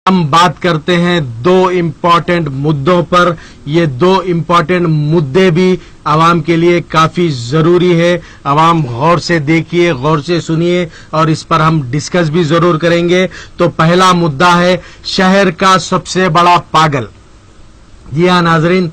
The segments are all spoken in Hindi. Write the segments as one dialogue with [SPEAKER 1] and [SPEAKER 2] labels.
[SPEAKER 1] हम बात करते हैं दो इम्पोर्टेंट मुद्दों पर। ये दो इम्पोर्टेंट मुद्दे भी आवाम के लिए काफी जरूरी है। आवाम गौर से देखिए, गौर से सुनिए और इस पर हम डिस्कस भी जरूर करेंगे। तो पहला मुद्दा है शहर का सबसे बड़ा पागल। जी हाँ नाजरीन,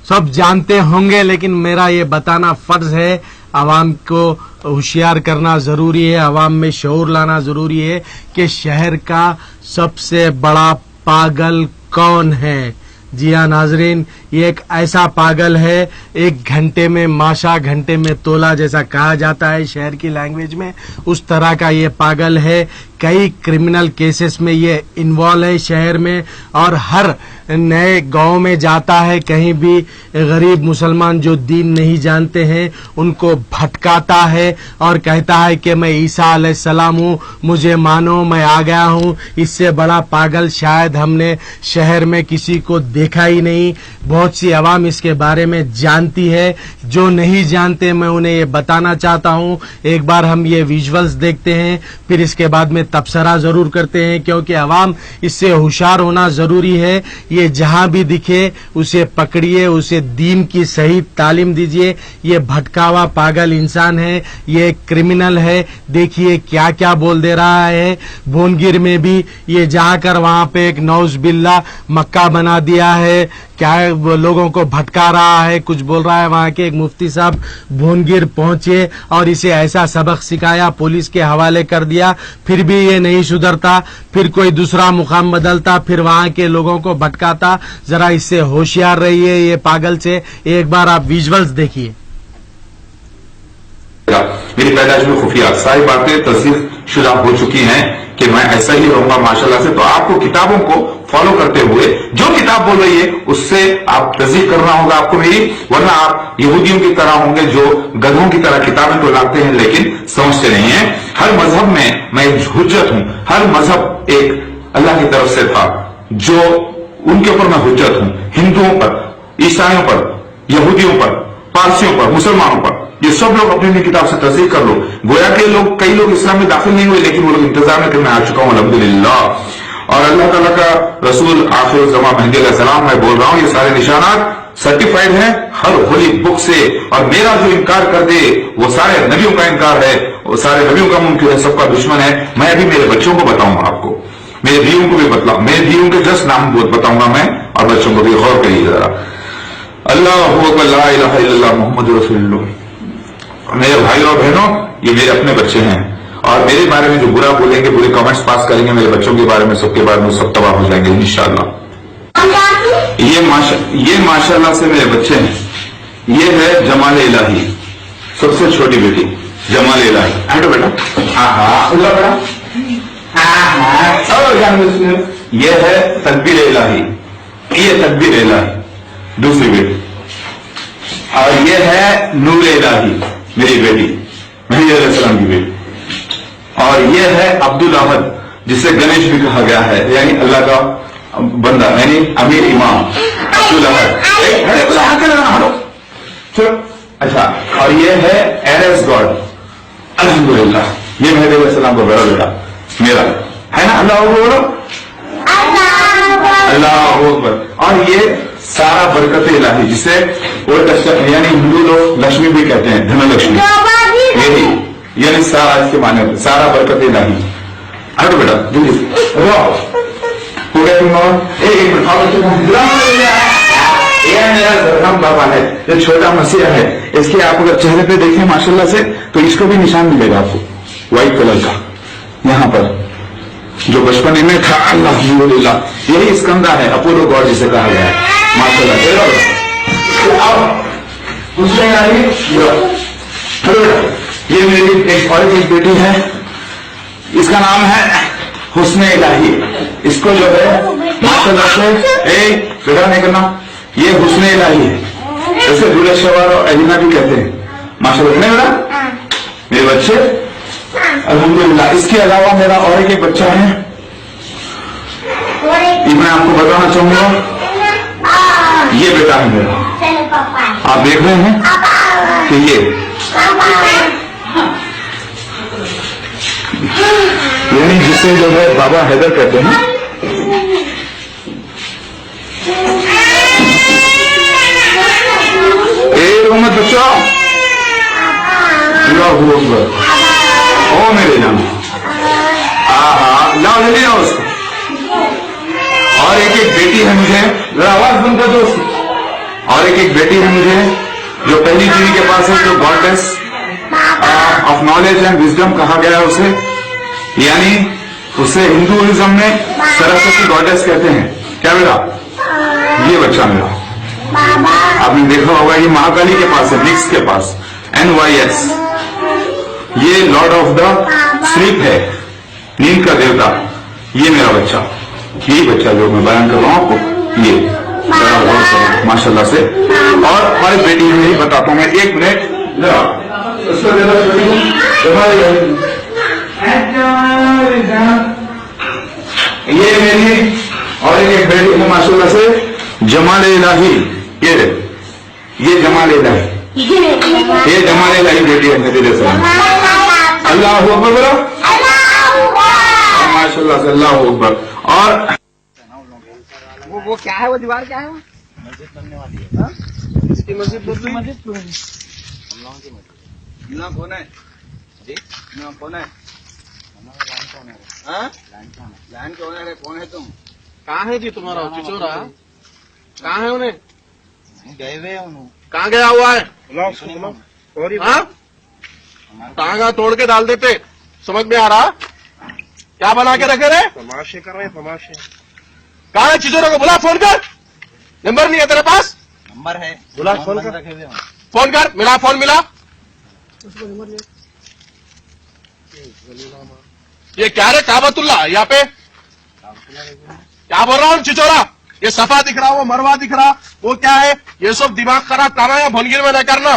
[SPEAKER 1] सब जानते होंगे लेकिन मेरा ये बताना फर्ज है। आवाम को होशियार करना जरूरी है, आवाम में शऊर लाना जरूरी है कि शहर का सबसे बड़ा पागल कौन है। जी हाँ नाजरीन, ये एक ऐसा पागल है, 1 घंटे में माशा घंटे में तोला जैसा कहा जाता है शहर की लैंग्वेज में, उस तरह का ये पागल है। कई क्रिमिनल केसेस में ये इन्वॉल्व है शहर में, और हर नए गांव में जाता है। कहीं भी गरीब मुसलमान जो दीन नहीं जानते हैं उनको भटकाता है और कहता है कि मैं ईसा अलैहिस्सलाम हूँ, मुझे मानो, मैं आ गया हूँ। इससे बड़ा पागल शायद हमने शहर में किसी को देखा ही नहीं। बहुत सी आवाम इसके बारे में जानती है, जो नहीं जानते मैं उन्हें ये बताना चाहता हूँ। एक बार हम ये विजुअल्स देखते हैं, फिर इसके बाद में तबसरा जरूर करते हैं, क्योंकि आवाम इससे होशियार होना जरूरी है। ये जहां भी दिखे उसे पकड़िए, उसे दीन की सही तालीम दीजिए। ये भटकावा पागल इंसान है, ये क्रिमिनल है। देखिए क्या क्या बोल दे रहा है। भोनगिर में भी ये जाकर वहां पे एक नौज बिल्ला मक्का बना दिया है, क्या लोगों को भटका रहा है, कुछ बोल रहा है। वहां के एक मुफ्ती साहब भोनगिर पहुंचे और इसे ऐसा सबक सिखाया, पुलिस के हवाले कर दिया, फिर भी ये नहीं सुधरता। फिर कोई दूसरा मुकाम बदलता, फिर वहां के लोगों को भटकाता। जरा इससे होशियार रहिए ये पागल से। एक बार आप विजुअल्स देखिए।
[SPEAKER 2] मेरी पैदाइश में खुफिया सारी बातें तस्दीक शुदा हो चुकी हैं कि मैं ऐसा ही रहूंगा माशाल्लाह से। तो आपको किताबों को फॉलो करते हुए जो किताब बोल रही है उससे आप तस्दीक करना होगा आपको मेरी, वरना आप यहूदियों की तरह होंगे जो गधों की तरह किताबें तो लाते हैं लेकिन समझते नहीं है। हर मजहब में मैं एक हुज्जत हूं, हर मजहब एक अल्लाह की तरफ से था, जो उनके ऊपर मैं हुज्जत हूं। हिंदुओं पर, ईसाइयों पर, यहूदियों पर, पारसियों पर, मुसलमानों पर, ये सब लोग अपनी अपनी किताब से तस्दीक कर लो। गोया के लोग, कई लोग इस्लाम में दाखिल नहीं हुए लेकिन वो लोग इंतजार में कि मैं आ चुका हूं अल्हम्दुलिल्लाह। और अल्लाह ताला का रसूल आखिर ज़मा मेहदी अलैहिस्सलाम, मैं बोल रहा हूं ये सारे निशानात सर्टिफाइड हैं हर होली बुक से। और मेरा जो इनकार कर दे वो सारे नबियों का इनकार है, वो सारे नबियों का मुनकिर है, सबका दुश्मन है। मैं अभी मेरे बच्चों को बताऊंगा, आपको मेरे बीवियों को भी बतलाऊं, मेरे बीवियों के 10 नाम बताऊंगा मैं, और बच्चों को भी गौर करिए जरा। अल्लाहु अकबर, ला इलाहा इल्लल्लाह मुहम्मदुर रसूलुल्लाह। मेरे भाई और बहनों, ये मेरे अपने बच्चे हैं, और मेरे बारे में जो बुरा बोलेंगे, बुरे कमेंट्स पास करेंगे मेरे बच्चों के बारे में, सबके बारे में, सब तबाह हो जाएंगे इंशाअल्लाह। ये माशाअल्लाह से मेरे बच्चे हैं। ये है जमाल इलाही, सबसे छोटी बेटी जमाल इलाही। हटो बेटा, बेटा, ये है तकबीर इलाही, ये तकबीर इलाही दूसरी बेटी। और ये है नूर इलाही मेरी बेटी, मेहदी अलैहिस्सलाम की बेटी। और ये है अब्दुल अहद, जिसे गणेश भी कहा गया है, यानी अल्लाह का बंदा, यानी अमीर इमाम अब्दुल अहद। अच्छा, और ये है एरेस गॉड, अल्हम्दुलिल्लाह। ये मेहदी अलैहिस्सलाम का बड़ा बेटा मेरा है ना। अल्लाह बोलो, अल्लाह अकबर। और ये सारा बरकत इलाही, जिसे यानी हिंदू लोग लक्ष्मी भी कहते हैं, धनलक्ष्मी, यही यानी सारा इसके माने होते, सारा बरकत इलाही। हटो बेटा जल्दी हो गया तुम। एक मेरा जरगम बाबा है, जो छोटा मसीहा है, इसके आप अगर चेहरे पे देखें माशाल्लाह से तो इसको भी निशान मिलेगा आपको व्हाइट कलर का यहाँ पर, जो बचपन में था। अल्हम्दुलिल्लाह, यही स्कंदा है, अपोलो गॉड जिसे कहा गया है माशाल्लाह। ये मेरी एक और एक बेटी है, इसका नाम है हुस्ने इलाही। इसको जो है माशाल्लाह से बेटा नहीं करना, ये हुस्ने इलाही है, जैसे दूल्हे शवार और अजीना भी कहते हैं माशाल्लाह। नहीं बेटा मेरे बच्चे अल्हम्दुलिल्लाह। इसके अलावा मेरा और एक बच्चा है, ये मैं आपको बताना चाहूंगा, ये बेटा है मेरा। आप देख रहे हैं कि ये यानी जिसे जो है बाबा हैदर कहते हैं, अकबर। ओ मेरे जान, लाओ जल्दी लाओ उसको। और एक एक बेटी है मुझे, जरा आवाज बंद कर दो उसकी। और एक एक बेटी है मुझे जो पहली बीवी के पास है, जो goddess of knowledge and wisdom कहा गया है उसे, यानी उसे हिंदुइज्म में सरस्वती गॉडेस कहते हैं। क्या बेटा? ये बच्चा मेरा, आपने देखा होगा, ये महाकाली के पास है, निक्स के पास, NYX। ये लॉर्ड ऑफ द स्लीप है, नींद का देवता। ये मेरा बच्चा, यही बच्चा जो मैं बयान कर रहा हूं आपको, ये बड़ा गौर करो माशाल्लाह से। और एक बेटी है, यही बताता हूं मैं, 1 मिनट उसको दे ये मेरी और एक बेटी है माशाल्लाह से, जमाल इलाही। ये जमाल इलाही, ये जमाल इलाही बेटी है मेरी जैसे। अल्लाह अकबर बोलो, माशाल्लाह से, अल्लाह अकबर। और
[SPEAKER 3] वो क्या है, वो दीवार क्या है? वो
[SPEAKER 4] मस्जिद बनने वाली है।
[SPEAKER 3] इसकी मस्जिद
[SPEAKER 4] दूसरी मस्जिद हम लोगों की मस्जिद।
[SPEAKER 3] ना कौन है जी? ना कौन है?
[SPEAKER 4] लाइन कौन है?
[SPEAKER 3] हाँ?
[SPEAKER 4] लाइन
[SPEAKER 3] लाइन
[SPEAKER 4] कौन है?
[SPEAKER 3] कौन है? कौन है तुम?
[SPEAKER 5] कहाँ है जी तुम्हारा चिचोरा? कहाँ है उन्हें?
[SPEAKER 4] गए हुए हैं उन्होंने।
[SPEAKER 5] कहाँ गया हुआ है? हाँ?
[SPEAKER 4] हमारे
[SPEAKER 5] टांगा तोड़ के डाल देते, समझ में आ रहा? क्या बना के रखे रे?
[SPEAKER 1] तमाशे कर रहे हैं, तमाशे।
[SPEAKER 5] कहाँ है चिचोरा को? बुला, फोन कर। नंबर नहीं है तेरे पास?
[SPEAKER 4] नंबर है,
[SPEAKER 1] बुला,
[SPEAKER 4] फोन
[SPEAKER 1] फोन
[SPEAKER 4] बंद
[SPEAKER 1] कर।
[SPEAKER 4] रखे हुए हैं।
[SPEAKER 5] फोन कर, मिला, फोन मिला। ये क्या रे काबतुल्ला यहाँ पे? क्या बोल रहा हूँ चिचोरा? ये सफा दिख रहा, वो मरवा दिख रहा, वो क्या है? ये सब दिमाग खराब करना या भनगिर में न करना।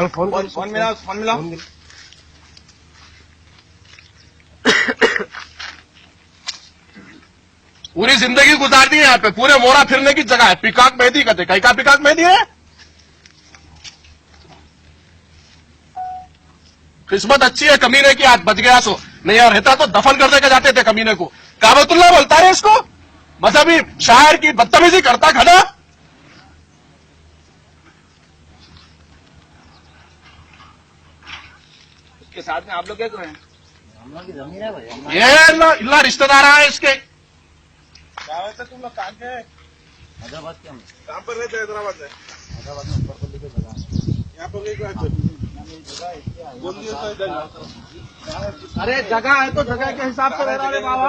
[SPEAKER 3] फोन मिला, फोन मिला।
[SPEAKER 5] पूरी जिंदगी गुजार दी है यहाँ पे, पूरे मोरा फिरने की जगह है। पिकाक मेहंदी कहते, कहीं का पिकाक मेहंदी है? किस्मत अच्छी है कमीने की, आज बच गया सो, नहीं यार रहता तो दफन कर देकर जाते थे कमीने को। काबतुल्ला बोलता है इसको, मजहबी शायर की बदतमीजी करता खड़ा।
[SPEAKER 3] उसके साथ में आप लोग क्या करें?
[SPEAKER 4] हम लोगों की जमीन है भाई, हमारी।
[SPEAKER 5] ये इल्ला रिश्तेदार है इसके।
[SPEAKER 3] क्या वैसे तुम लोग कहाँ के?
[SPEAKER 4] हैदराबाद के हम,
[SPEAKER 3] कहाँ पर रहते? हैदराबाद में।
[SPEAKER 4] हैदराबाद में ऊपर को लेके जगह
[SPEAKER 3] यहाँ पर
[SPEAKER 5] अरे जगह है तो जगह के हिसाब से रह रहा है बाबा।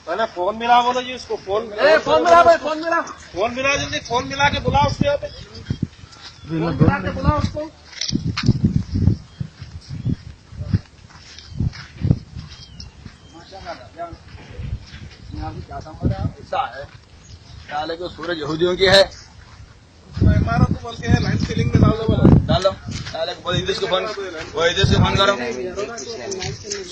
[SPEAKER 3] मैंने फोन मिला, बोलो जी उसको फोन मिला।
[SPEAKER 5] फोन मिला भाई, फोन मिला,
[SPEAKER 3] फोन मिला, जल्दी फोन मिला के बुलाओ उसके यहाँ पे।
[SPEAKER 5] फोन मिला के बुला उसको।
[SPEAKER 3] ऐसा है डाले को सूरज यहूदियों की है।
[SPEAKER 6] इमारत बोल के है, लाइन सीलिंग में डाल दो बोला।
[SPEAKER 3] डालो डाले को बोल, इधर को फोन, वो इधर से फोन करो।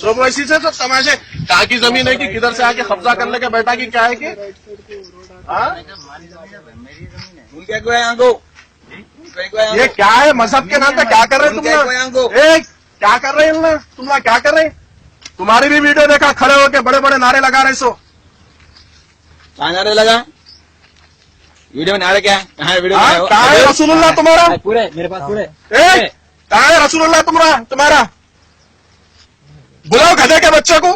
[SPEAKER 5] सब वैसी से सब तमाशे। कहाँ की जमीन है कि किधर से आके कब्जा करने के बैठा की क्या है कि? हाँ?
[SPEAKER 4] हमारी जमीन है भाई, मेरी जमीन है।
[SPEAKER 3] उनके को है यहाँ को, उनके को है यहाँ
[SPEAKER 5] ये
[SPEAKER 3] को।
[SPEAKER 5] क्या है मजहब के नाम पे? क्या कर रहे हैं तुम
[SPEAKER 3] उनके को यहाँ को।
[SPEAKER 5] लोग? ए, क्या कर रहे हैं इन लोग? तुम लोग क्या कर रहे हैं? तुम्हारी भी वीडियो देखा, खड़े होके बड़े बड़े नारे लगा रहे सो।
[SPEAKER 3] कहाँ नारे लगा? वीडियो में नारे क्या है? कहाँ है वीडियो
[SPEAKER 5] हाँ?
[SPEAKER 3] में?
[SPEAKER 5] कहाँ है रसूलुल्लाह तुम्हारा?
[SPEAKER 4] पूरे मेरे पास पूरे।
[SPEAKER 5] ए, कहाँ है रसूलुल्लाह तुम्हारा? बुलाओ गधे के बच्चे को,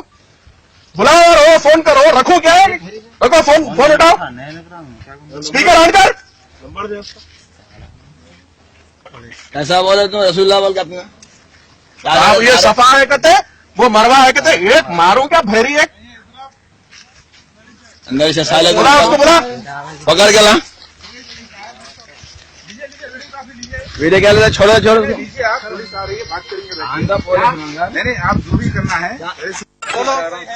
[SPEAKER 5] बुलाओ और वो फोन करो। रखो क्या है? रखो फोन, फोन उठाओ,
[SPEAKER 4] हाँ, नए लग रहा हूँ, क्या करूँ?
[SPEAKER 5] स्पीकर ऑन कर।
[SPEAKER 6] नंबर दे उसका।
[SPEAKER 3] कैसा बोले तुम रसूलुल्लाह बोल के अपने?
[SPEAKER 5] अब ये सफा है कहते, वो मरवा है कहते। एक मारू क्या भैरी? एक
[SPEAKER 3] अंदर से साले को
[SPEAKER 5] बुला उसको, बुला।
[SPEAKER 3] पकड़ के ला। वीडियो क्या लेते? छोड़ो छोड़ो।
[SPEAKER 6] लीजिए आप, पुलिस आ रही है, बात करेंगे। नहीं नहीं, आप जो भी करना है।
[SPEAKER 5] बोलो,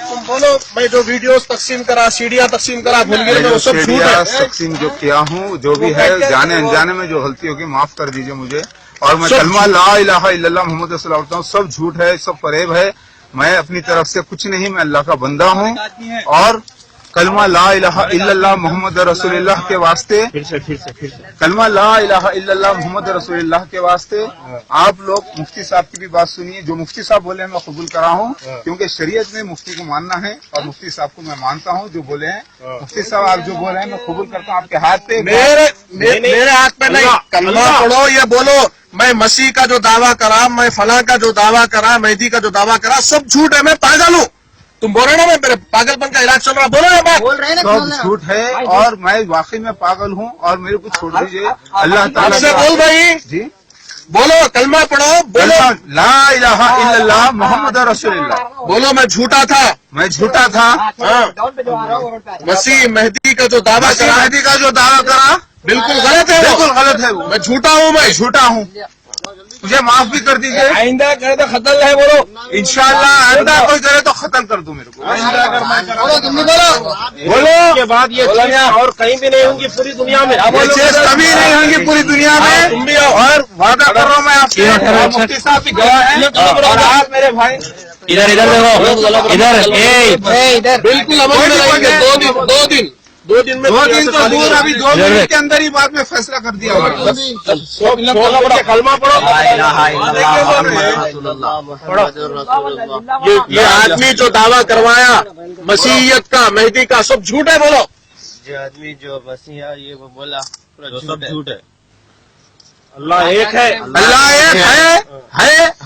[SPEAKER 5] तुम बोलो। मैं जो वीडियोस तकसीम करा, सीडियां तकसीम करा, भूल गए,
[SPEAKER 7] मैं
[SPEAKER 5] वो
[SPEAKER 7] जो
[SPEAKER 5] सब झूठ
[SPEAKER 7] सीढ़ियाँ
[SPEAKER 5] है।
[SPEAKER 7] तकसीम जो किया हूँ, जो भी है, जाने अनजाने में जो गलती होगी माफ कर दीजिए मुझे। और मैं
[SPEAKER 5] सब
[SPEAKER 7] कलमा ला इलाहा इल्लल्लाह मोहम्मद रसूलुल्लाह पढ़ता हूँ। सब झूठ है, सब फरेब है। मैं अपनी तरफ से कुछ नहीं, मैं अल्लाह का बंदा हूँ। और कलमा ला इलाहा इल्लल्लाह मोहम्मद रसूलुल्लाह के वास्ते, कलमा ला इलाहा इल्लल्लाह मोहम्मद रसूलुल्लाह के वास्ते आप लोग मुफ्ती साहब की भी बात सुनिए। जो मुफ्ती साहब बोले हैं मैं कबूल करा हूँ, क्योंकि शरीयत में मुफ्ती को मानना है और मुफ्ती साहब को मैं मानता हूँ। जो बोले हैं मुफ्ती साहब, आप जो बोले हैं मैं कबूल करता हूँ। आपके हाथ पे
[SPEAKER 5] मेरे हाथ में नहीं, कलमा पढ़ो, ये बोलो मैं मसीह का जो दावा करा, मैं फला का जो दावा करा, मेहदी का जो दावा करा, सब झूठ है, मैं पागल हूँ। तुम बोलो ना, मैं मेरे पागलपन का इलाज चल रहा, बोलो ना बात।
[SPEAKER 3] बोल रहे हैं ना,
[SPEAKER 7] सब झूठ है और मैं वाकई में पागल हूँ और मेरे को छोड़ दीजिए। अल्लाह ताला
[SPEAKER 5] से बोल भाई
[SPEAKER 7] जी,
[SPEAKER 5] बोलो, कलमा पढ़ो, बोलो
[SPEAKER 7] ला इलाहा इल्लल्लाह मोहम्मद रसूलुल्लाह।
[SPEAKER 5] बोलो मैं झूठा था,
[SPEAKER 7] मैं झूठा था।
[SPEAKER 5] मसीह मेहदी का जो दावा
[SPEAKER 7] मसीह
[SPEAKER 5] करा
[SPEAKER 7] मेहदी का जो दावा करा
[SPEAKER 5] बिल्कुल गलत है,
[SPEAKER 7] बिल्कुल गलत है वो।
[SPEAKER 5] मैं झूठा हूँ, मैं
[SPEAKER 7] झूठा हूँ, मुझे माफ भी कर दीजिए।
[SPEAKER 3] आइंदा करे तो खतल है, बोलो
[SPEAKER 7] इंशाल्लाह आइंदा कोई करे तो खत्म कर दूं मेरे को।
[SPEAKER 3] बोलो, तुम भी बोलो।
[SPEAKER 7] बोलो
[SPEAKER 3] के बाद ये चीज़ और कहीं भी नहीं होंगी पूरी दुनिया में।
[SPEAKER 7] ये चीज कभी नहीं होंगी पूरी दुनिया में।
[SPEAKER 5] तुम भी आओ।
[SPEAKER 7] और वादा कर रहा हूँ मैं आपसे, और मुफ्ती साहब भी गवाह हैं और आप मेरे भाई।
[SPEAKER 3] इधर इधर देखो, इधर
[SPEAKER 5] बिल्कुल अमल में रहेंगे। 2 दिन में
[SPEAKER 7] 2 दिन तो दूर, अभी 2 मिनट के अंदर ही बाद में फैसला कर दिया होगा।
[SPEAKER 5] कलमा पढ़ो। ये आदमी जो दावा करवाया मसीहियत का, मेहदी का, सब झूठ है, बोलो।
[SPEAKER 4] जो आदमी जो मसीहा ये वो बोला जो सब झूठ है।
[SPEAKER 3] अल्लाह एक है,
[SPEAKER 7] अल्लाह एक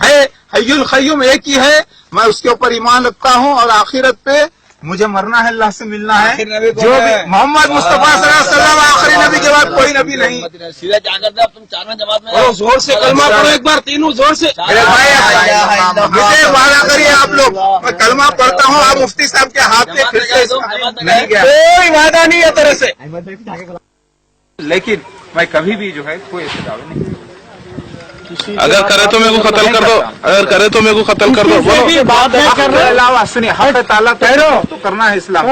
[SPEAKER 7] है हय्युल क़य्यूम एक ही है। मैं उसके ऊपर ईमान रखता हूँ और आखिरत पे मुझे मरना है, अल्लाह से मिलना है। जो भी मोहम्मद मुस्तफा सल्लल्लाहु अलैहि वसल्लम आखिरी नबी के बाद कोई नबी नहीं।
[SPEAKER 3] सीधा क्या करते अब तुम 4वें जमात में।
[SPEAKER 5] जोर से कलमा पढ़ो एक बार, तीनों जोर से।
[SPEAKER 7] मेरे भाई मुझे वादा करिए आप लोग, मैं कलमा पढ़ता हूँ। आप मुफ्ती साहब के हाथ पे फिर से नहीं गया,
[SPEAKER 5] कोई वादा नहीं है तरह से।
[SPEAKER 7] लेकिन मैं कभी भी जो है कोई ऐसे दावे नहीं।
[SPEAKER 5] अगर करे तो मेरे को कत्ल कर दो, अगर करे तो मेरे को कत्ल कर दो। बोलो
[SPEAKER 3] बात है कर रहे
[SPEAKER 7] अलावा सुनिए, हक ताला तो करना है इस्लाम।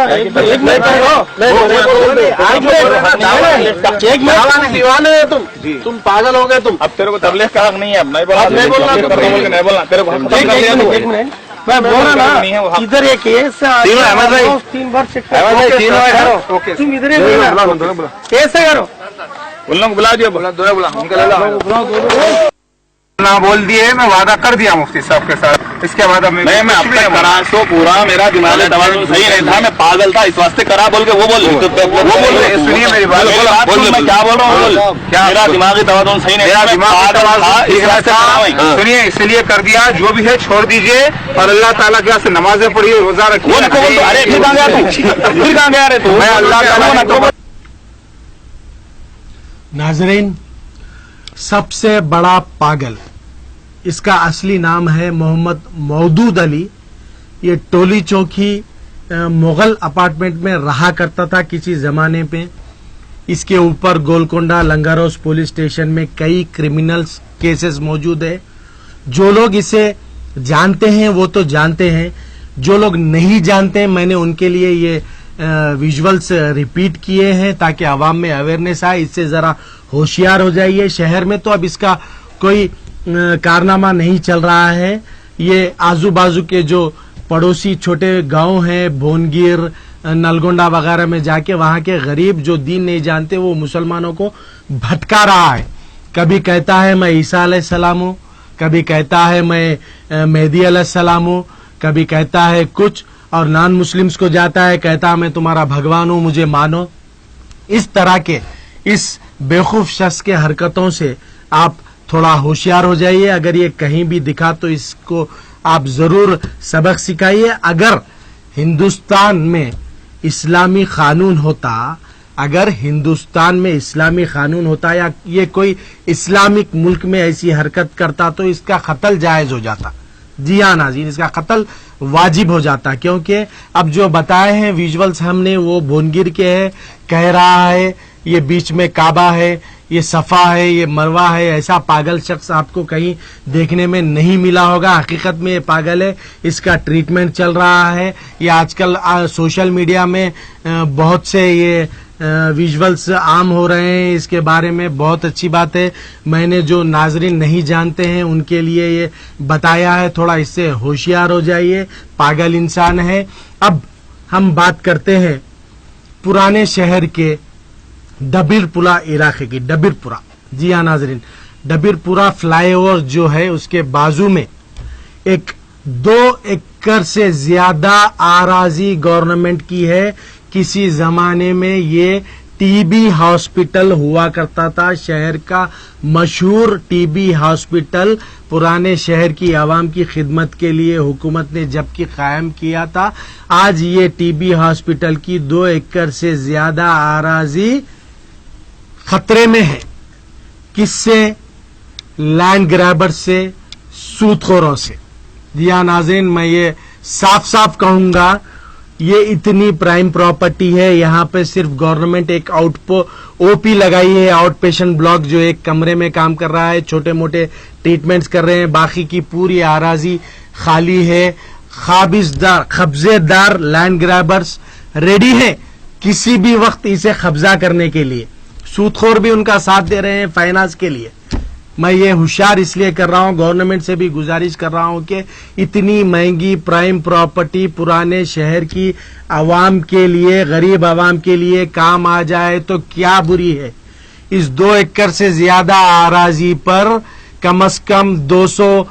[SPEAKER 3] तुम पागल हो गए तुम।
[SPEAKER 4] अब तेरे को तबलीग का हक नहीं है, अब नहीं बोलना,
[SPEAKER 3] नहीं बोलना
[SPEAKER 4] तेरे को
[SPEAKER 3] एक मिनट मैं बोला ना, इधर एक केस 3 वर्ष तुम इधर ही कैसे करो,
[SPEAKER 4] उन लोग बुला दिया, बुला
[SPEAKER 7] ना बोल दिए, मैं वादा कर दिया मुफ्ती साहब के साथ। इसके बाद
[SPEAKER 4] मैं अब तक करा तो पूरा मेरा दिमाग तवाज़ुन सही नहीं था, मैं पागल था, इस वास्ते करा बोल के वो बोल
[SPEAKER 7] सुनिए मेरी बात,
[SPEAKER 4] मैं क्या बोल रहा हूँ, क्या मेरा दिमागी तवाज़ुन सही नहीं था,
[SPEAKER 7] सुनिए इसलिए कर दिया। जो भी है छोड़ दीजिए और अल्लाह ताला के वास्ते नमाजें पढ़िए, रोजा रखिए।
[SPEAKER 4] अरे फिर कहाँ गया तू, फिर कहाँ गया रे तू?
[SPEAKER 7] मैं अल्लाह ताला
[SPEAKER 1] नाजरीन, सबसे बड़ा पागल, इसका असली नाम है मोहम्मद मौदूद अली। ये टोली चौकी मुगल अपार्टमेंट में रहा करता था किसी जमाने पे। इसके ऊपर गोलकोंडा लंगारोस पुलिस स्टेशन में कई क्रिमिनल्स केसेस मौजूद है। जो लोग इसे जानते हैं वो तो जानते हैं, जो लोग नहीं जानते हैं मैंने उनके लिए ये विजुअल्स रिपीट किए हैं ताकि आवाम में अवेयरनेस आए, इससे जरा होशियार हो जाइए। शहर में तो अब इसका कोई कारनामा नहीं चल रहा है। ये आजू बाजू के जो पड़ोसी छोटे गांव हैं, भोनगिर, नलगोंडा वगैरह में जाके वहां के गरीब जो दीन नहीं जानते वो मुसलमानों को भटका रहा है। कभी कहता है मैं ईसा अलैहिस्सलाम हूं, कभी कहता है मैं मेहदी अलैहिस्सलाम हूं, कभी कहता है कुछ, और नॉन मुस्लिम्स को जाता है कहता है मैं तुम्हारा भगवान हूं, मुझे मानो। इस तरह के इस बेवकूफ शख्स के हरकतों से आप थोड़ा होशियार हो जाइए। अगर ये कहीं भी दिखा तो इसको आप जरूर सबक सिखाइए। अगर हिंदुस्तान में इस्लामी कानून होता, अगर हिंदुस्तान में इस्लामी कानून होता या ये कोई इस्लामिक मुल्क में ऐसी हरकत करता तो इसका कत्ल जायज हो जाता। जी हाँ नाज़रीन, इसका कत्ल वाजिब हो जाता, क्योंकि अब जो बताए हैं विजुअल्स हमने वो भोनगिर के है, कह रहा है ये बीच में काबा है, ये सफा है, ये मरवा है। ऐसा पागल शख्स आपको कहीं देखने में नहीं मिला होगा। हकीकत में ये पागल है, इसका ट्रीटमेंट चल रहा है। ये आजकल सोशल मीडिया में बहुत से ये विजुअल्स आम हो रहे हैं, इसके बारे में बहुत अच्छी बात है। मैंने जो नाजरीन नहीं जानते हैं उनके लिए ये बताया है, थोड़ा इससे होशियार हो जाइए, पागल इंसान है। अब हम बात करते हैं पुराने शहर के डबीरपुरा इलाके की, डबीरपुरा, जी हाँ नाजरीन, डबीरपुरा फ्लाईओवर जो है उसके बाजू में एक 2 एकड़ से ज्यादा आराजी गवर्नमेंट की है। किसी जमाने में ये टीबी हॉस्पिटल हुआ करता था, शहर का मशहूर टीबी हॉस्पिटल। पुराने शहर की आवाम की खिदमत के लिए हुकूमत ने जबकि कायम किया था। आज ये टीबी हॉस्पिटल की 2 एकड़ से ज्यादा आराजी खतरे में है। किससे? लैंड ग्रैबर से, सूदखोरों से। दिया नाज़रीन, मैं ये साफ साफ कहूंगा, ये इतनी प्राइम प्रॉपर्टी है। यहाँ पे सिर्फ गवर्नमेंट एक ओपी लगाई है, आउट पेशेंट ब्लॉक, जो एक कमरे में काम कर रहा है, छोटे मोटे ट्रीटमेंट्स कर रहे हैं। बाकी की पूरी आराजी खाली है। कब्जेदार लैंड ग्रैबर्स रेडी हैं किसी भी वक्त इसे कब्जा करने के लिए। सूदखोर भी उनका साथ दे रहे हैं फाइनेंस के लिए। मैं ये होशियार इसलिए कर रहा हूं, गवर्नमेंट से भी गुजारिश कर रहा हूं कि इतनी महंगी प्राइम प्रॉपर्टी पुराने शहर की आवाम के लिए, गरीब आवाम के लिए काम आ जाए तो क्या बुरी है। इस 2 एकड़ से ज्यादा आराजी पर कम से कम 200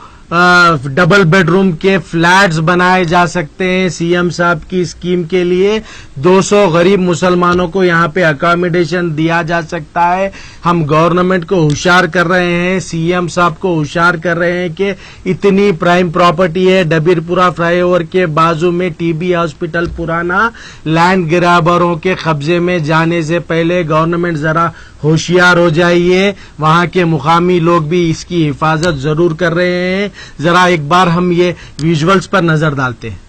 [SPEAKER 1] डबल बेडरूम के फ्लैट्स बनाए जा सकते हैं। सीएम साहब की स्कीम के लिए 200 गरीब मुसलमानों को यहाँ पे अकोमोडेशन दिया जा सकता है। हम गवर्नमेंट को होशियार कर रहे हैं, सीएम साहब को होशियार कर रहे हैं कि इतनी प्राइम प्रॉपर्टी है डबीरपुरा फ्लाईओवर के बाजू में टीबी हॉस्पिटल पुराना, लैंड ग्रैबरों के कब्जे में जाने से पहले गवर्नमेंट जरा होशियार हो जाइए। वहां के मुकामी लोग भी इसकी हिफाजत जरूर कर रहे हैं। जरा एक बार हम ये विजुअल्स पर नजर डालते हैं।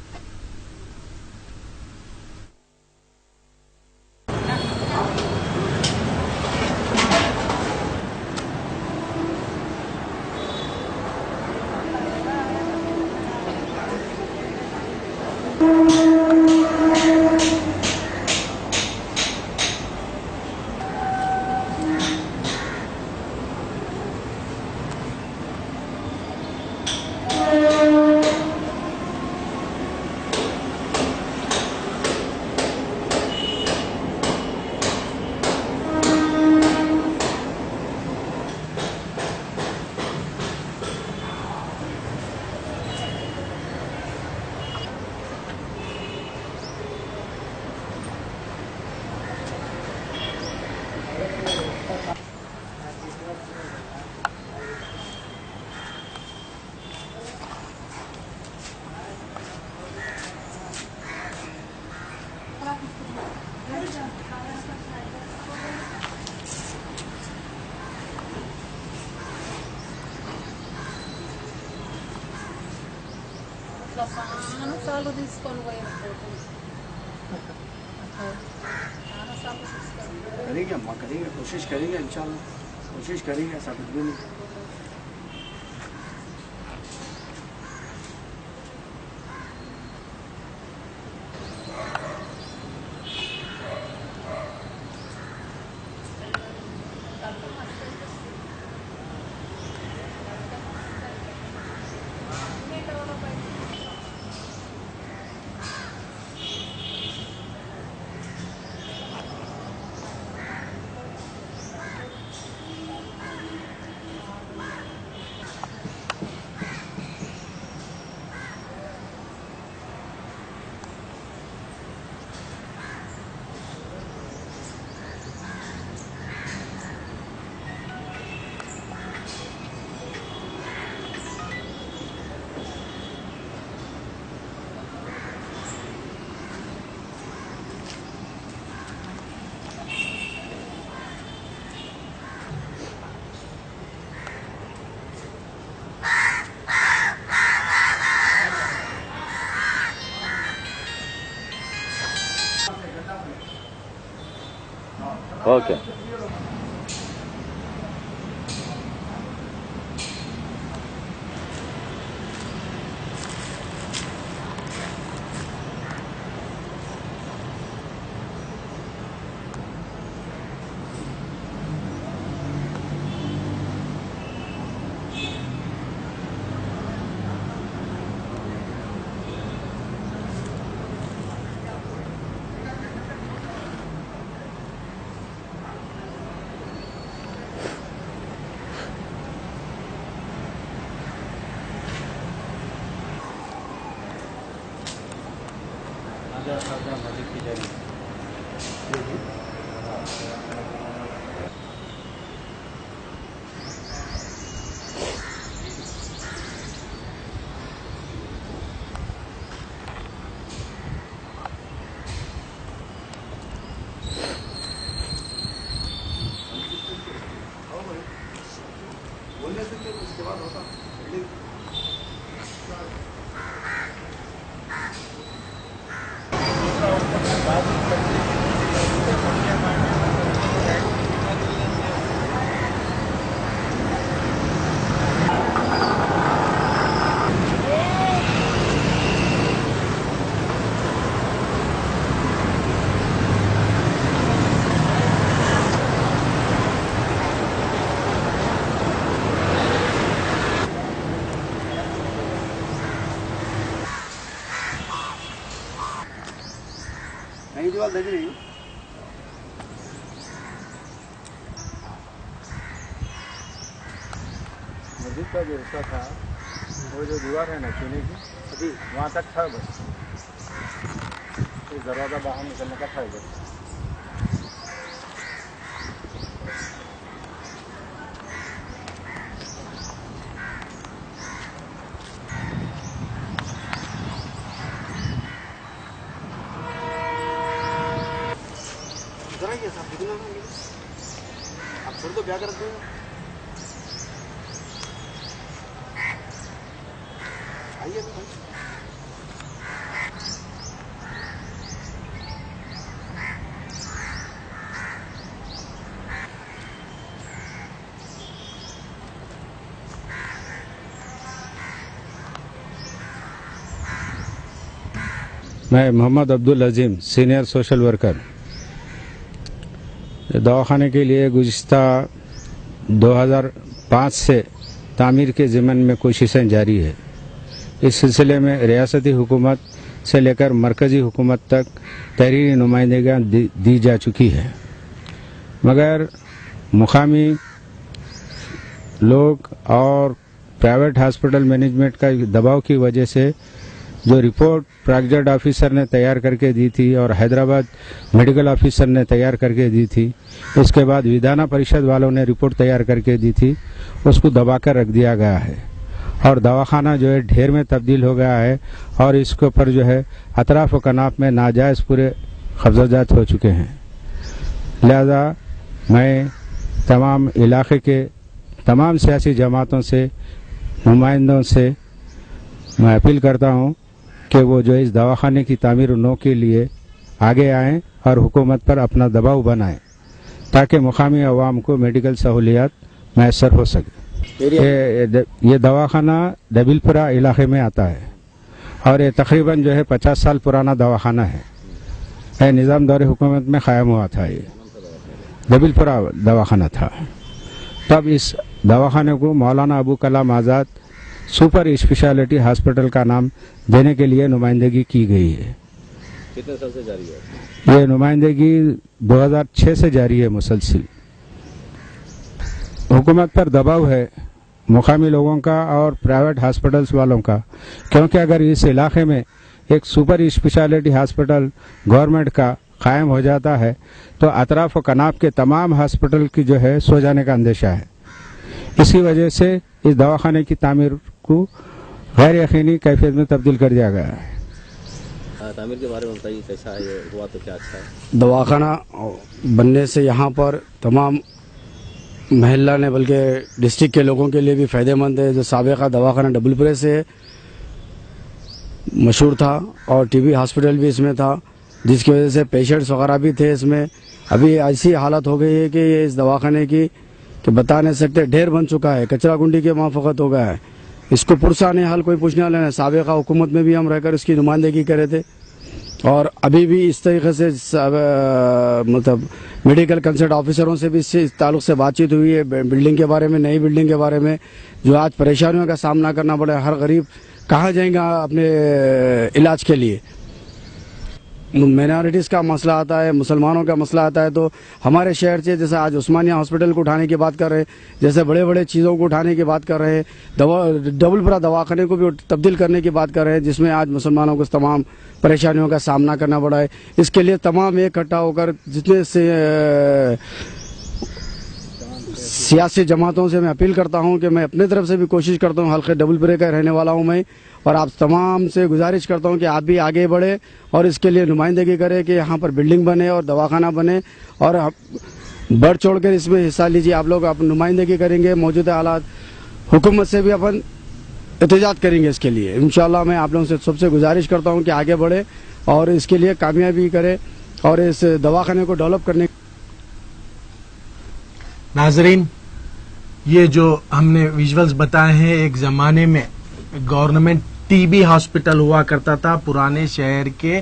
[SPEAKER 8] చాలా సార్లు తీసుకొని పోయిపోతుంది
[SPEAKER 3] करेंगे अम्मा, करेंगे, कोशिश करेंगे, इंशाल्लाह कोशिश करेंगे, ऐसा कुछ भी नहीं।
[SPEAKER 4] ओके
[SPEAKER 6] नहीं दीवार दे रही मस्जिद का जो हिस्सा था वो जो दीवार है ना चीनी की अभी वहाँ तक था बस इस दरवाज़ा बाहर निकलने का था इधर आप छोड़ दो क्या कर दो आइए भाई
[SPEAKER 9] मैं मोहम्मद अब्दुल अजीम सीनियर सोशल वर्कर दवाखाने के लिए गुज़िश्ता 2005 से तामीर के ज़िम्मन में कोशिशें जारी है। इस सिलसिले में रियासती हुकूमत से लेकर मरकज़ी हुकूमत तक तहरीरी नुमाइंदगियाँ दी जा चुकी है, मगर मुकामी लोग और प्राइवेट हॉस्पिटल मैनेजमेंट का दबाव की वजह से जो रिपोर्ट प्रागजेड ऑफिसर ने तैयार करके दी थी और हैदराबाद मेडिकल ऑफिसर ने तैयार करके दी थी, इसके बाद विधान परिषद वालों ने रिपोर्ट तैयार करके दी थी, उसको दबाकर रख दिया गया है और दवाखाना जो है ढेर में तब्दील हो गया है और इसके ऊपर जो है अतराफ व कनाफ में नाजायज़ पूरे कब्जाजात हो चुके हैं। लिहाजा मैं तमाम इलाके के तमाम सियासी जमातों से नुमाइंदों से मैं अपील करता हूँ कि वो जो इस दवाखाने की तामीर नो के लिए आगे आएं और हुकूमत पर अपना दबाव बनाएं ताकि मुकामी अवाम को मेडिकल सहूलियात मैसर हो सके। ये दवाखाना दबिलपुरा इलाके में आता है और ये तकरीबन जो है 50 साल पुराना दवाखाना है। निज़ाम दौरे हुकूमत में क़ायम हुआ था, ये दबिलपुरा दवाखाना था। तब इस दवाखाने को मौलाना Abu Kalam Azad super speciality hospital का नाम देने के लिए नुमाइंदगी की गई है।
[SPEAKER 10] कितने साल से जारी है
[SPEAKER 9] ये नुमाइंदगी? 2006 से जारी है मुसलसिल। हुकूमत पर दबाव है मुकामी लोगों का और प्राइवेट हॉस्पिटल्स वालों का, क्योंकि अगर इस इलाके में एक सुपर स्पेशलिटी हॉस्पिटल गवर्नमेंट का कायम हो जाता है तो अतराफ व कनाफ के तमाम हॉस्पिटल की जो है सो जाने का अंदेशा है। इसी वजह से इस दवाखाने की तामीर को गैर यकीनी कैफियत में तब्दील कर दिया गया है।
[SPEAKER 10] तामीर के बारे में बताइए, कैसा है ये हुआ तो क्या अच्छा है?
[SPEAKER 11] दवाखाना बनने से यहाँ पर तमाम महल्ला ने बल्कि डिस्ट्रिक्ट के लोगों के लिए भी फ़ायदेमंद है। जो साबिक़ा दवाखाना डबलपुरे से मशहूर था और टीबी हॉस्पिटल भी इसमें था, जिसकी वजह से पेशेंट्स वगैरह भी थे इसमें। अभी ऐसी हालत हो गई है कि ये इस दवाखाने की कि बता नहीं सकते, ढेर बन चुका है, कचरा कुंडी के माफकत हो गया है। इसको पुरसाने हाल कोई पूछने वाला नहीं। साबिक़ा हुकूमत में भी हम रहकर इसकी नुमाइंदगी कर रहे थे और अभी भी इस तरीके से मतलब मेडिकल कंसल्ट ऑफिसरों से भी इस ताल्लुक से बातचीत हुई है, बिल्डिंग के बारे में, नई बिल्डिंग के बारे में, जो आज परेशानियों का सामना करना पड़ा है। हर गरीब कहाँ जाएगा अपने इलाज के लिए। माइनॉरिटीज़ का मसला आता है, मुसलमानों का मसला आता है, तो हमारे शहर से जैसे आज उस्मानिया हॉस्पिटल को उठाने की बात कर रहे हैं, जैसे बड़े बड़े चीज़ों को उठाने की बात कर रहे हैं, डबलपुरा दवाखाने को भी तब्दील करने की बात कर रहे हैं, जिसमें आज मुसलमानों को तमाम परेशानियों का सामना करना पड़ा है। इसके लिए तमाम इकट्ठा होकर जितने से सियासी जमातों से मैं अपील करता हूं कि मैं अपनी तरफ से भी कोशिश करता हूं, हल्के डबलपुरे का रहने वाला हूं मैं, और आप तमाम से गुजारिश करता हूं कि आप भी आगे बढ़े और इसके लिए नुमाइंदगी करें कि यहाँ पर बिल्डिंग बने और दवाखाना बने, और बढ़ चढ़ कर इसमें हिस्सा लीजिए। आप लोग आप नुमाइंदगी करेंगे, मौजूदा हालात हुकूमत से भी अपन एहतजाज करेंगे इसके लिए। इंशाल्लाह मैं आप लोगों से सबसे गुजारिश करता हूँ कि आगे बढ़े और इसके लिए कामयाबी करे और इस दवाखाने को डेवलप करने।
[SPEAKER 1] नाजरीन, ये जो हमने विजुअल्स बताए हैं, एक ज़माने में गवर्नमेंट टीबी हॉस्पिटल हुआ करता था पुराने शहर के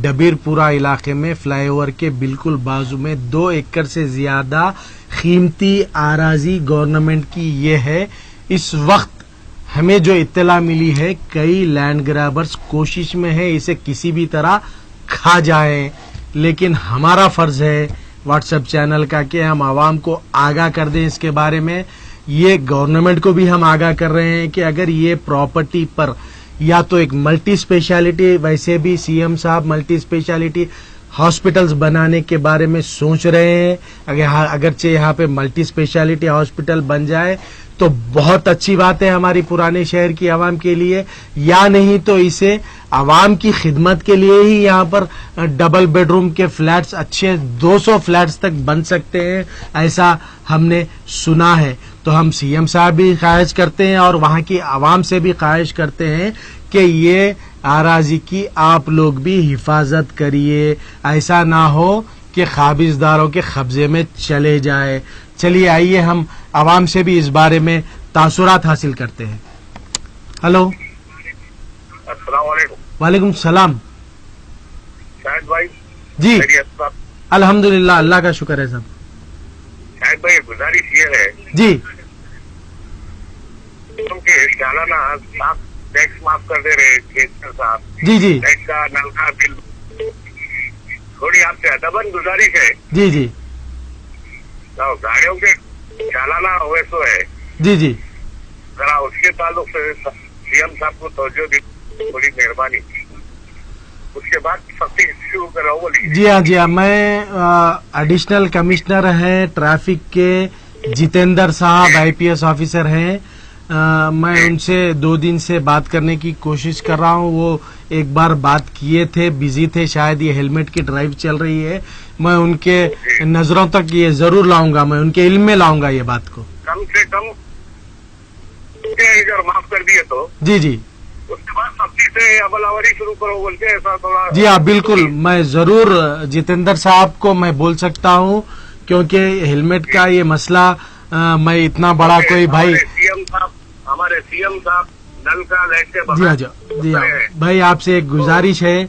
[SPEAKER 1] डबीरपुरा इलाके में, फ्लाईओवर के बिल्कुल बाजू में। 2 एकड़ से ज्यादा कीमती आराजी गवर्नमेंट की ये है। इस वक्त हमें जो इत्तला मिली है, कई लैंड ग्रैबर्स कोशिश में है इसे किसी भी तरह खा जाए, लेकिन हमारा फर्ज है व्हाट्सएप चैनल का कि हम आवाम को आगाह कर दें इसके बारे में। ये गवर्नमेंट को भी हम आगाह कर रहे हैं कि अगर ये प्रॉपर्टी पर या तो एक मल्टी स्पेशलिटी, वैसे भी सीएम साहब मल्टी स्पेशलिटी हॉस्पिटल्स बनाने के बारे में सोच रहे हैं, अगरचे यहाँ पे मल्टी स्पेशलिटी हॉस्पिटल बन जाए तो बहुत अच्छी बात है हमारी पुराने शहर की आवाम के लिए, या नहीं तो इसे आवाम की खिदमत के लिए ही यहाँ पर डबल बेडरूम के फ्लैट्स अच्छे 200 फ्लैट्स तक बन सकते हैं, ऐसा हमने सुना है। तो हम सीएम साहब भी ख्वाहिश करते हैं और वहाँ की आवाम से भी ख्वाहिश करते हैं कि ये आराजी की आप लोग भी हिफाजत करिए, ऐसा ना हो कि काबिजदारों के कब्जे में चले जाए। चलिए आइए हम आवाम से भी इस बारे में तासुरात हासिल करते हैं। हेलो,
[SPEAKER 5] अस्सलाम वालेकुम।
[SPEAKER 1] वालेकुम सलाम।
[SPEAKER 5] शाहिद भाई
[SPEAKER 1] जी, अल्हम्दुलिल्लाह, अल्लाह का शुक्र है सब।
[SPEAKER 5] शाहिद भाई गुजारिश ये है
[SPEAKER 1] जी,
[SPEAKER 5] क्योंकि सालाना आप टैक्स माफ कर दे रहे केसर साहब,
[SPEAKER 1] जी जी,
[SPEAKER 5] टैक्स का नल का बिल, थोड़ी आपसे अदबन गुजारिश है
[SPEAKER 1] जी जी,
[SPEAKER 5] तो गाड़ियों के सालाना ओवैसो है
[SPEAKER 1] जी जी,
[SPEAKER 5] जरा उसके ताल्लुक से सीएम साहब को तवज्जो दी, थोड़ी मेहरबानी। उसके बाद सख्ती शुरू करो बोलिए।
[SPEAKER 1] जी हाँ, जी हाँ। मैं एडिशनल कमिश्नर हैं ट्रैफिक के जितेंद्र साहब, आईपीएस ऑफिसर हैं। मैं उनसे 2 दिन से बात करने की कोशिश कर रहा हूँ। वो एक बार बात किए थे, बिजी थे, शायद ये हेलमेट की ड्राइव चल रही है। मैं उनके नजरों तक ये जरूर लाऊंगा, मैं उनके इल्म में लाऊंगा ये बात को।
[SPEAKER 5] कम से कम अगर माफ कर दिए तो
[SPEAKER 1] जी जी,
[SPEAKER 5] उसके बाद सख्ती से अमलावरी शुरू करो बोल के, ऐसा थोड़ा।
[SPEAKER 1] जी हाँ, बिल्कुल, मैं जरूर जितेंद्र साहब को मैं बोल सकता हूँ, क्योंकि हेलमेट का ये मसला मैं इतना बड़ा कोई भाई
[SPEAKER 5] हमारे सीएम साहब नल का लाइट के
[SPEAKER 1] जी हाँ, जी हाँ भाई, आपसे एक गुजारिश है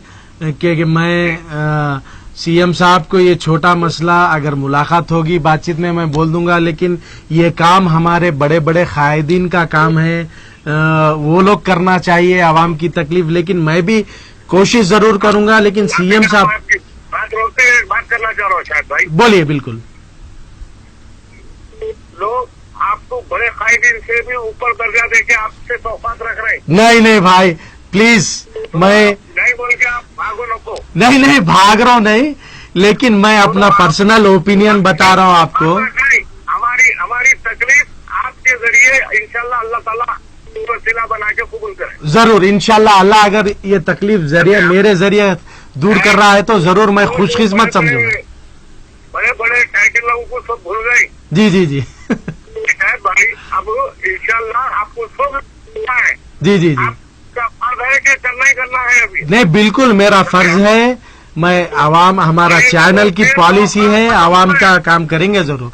[SPEAKER 1] कि मैं सीएम साहब को ये छोटा मसला अगर मुलाकात होगी बातचीत में मैं बोल दूंगा, लेकिन ये काम हमारे बड़े बड़े कायदीन का काम है, वो लोग करना चाहिए आवाम की तकलीफ, लेकिन मैं भी कोशिश जरूर करूंगा। लेकिन सीएम साहब
[SPEAKER 5] बात रोकते हैं, बात करना चाह रहा हूँ शायद भाई।
[SPEAKER 1] बोलिए। बिल्कुल,
[SPEAKER 5] लोग आपको बड़े कायदीन से भी ऊपर दर्जा देके आपसे तोहफात रख रहे हैं।
[SPEAKER 1] नहीं नहीं भाई, प्लीज, मैं
[SPEAKER 5] नहीं बोल के आप भागो नको।
[SPEAKER 1] नहीं भाग रहा हूँ नहीं, लेकिन मैं अपना पर्सनल ओपिनियन बता रहा हूँ आपको।
[SPEAKER 5] हमारी तकलीफ आपके जरिए इंशाल्लाह अल्लाह ताला वसीला बना के कबूल करे।
[SPEAKER 1] जरूर, इंशाल्लाह अल्लाह अगर ये तकलीफ जरिए मेरे जरिए दूर कर रहा है तो जरूर मैं खुशकिस्मत समझूंगा।
[SPEAKER 5] बड़े बड़े टाइटल लोगों को सब भूल गए।
[SPEAKER 1] जी जी जी
[SPEAKER 5] भाई, अब इंशाल्लाह आपको सब है।
[SPEAKER 1] जी जी जी,
[SPEAKER 5] आपका फर्ज है कि करना ही करना है अभी।
[SPEAKER 1] नहीं, बिल्कुल मेरा फर्ज है। मैं आवाम, हमारा चैनल की पॉलिसी है, आवाम का काम करेंगे जरूर।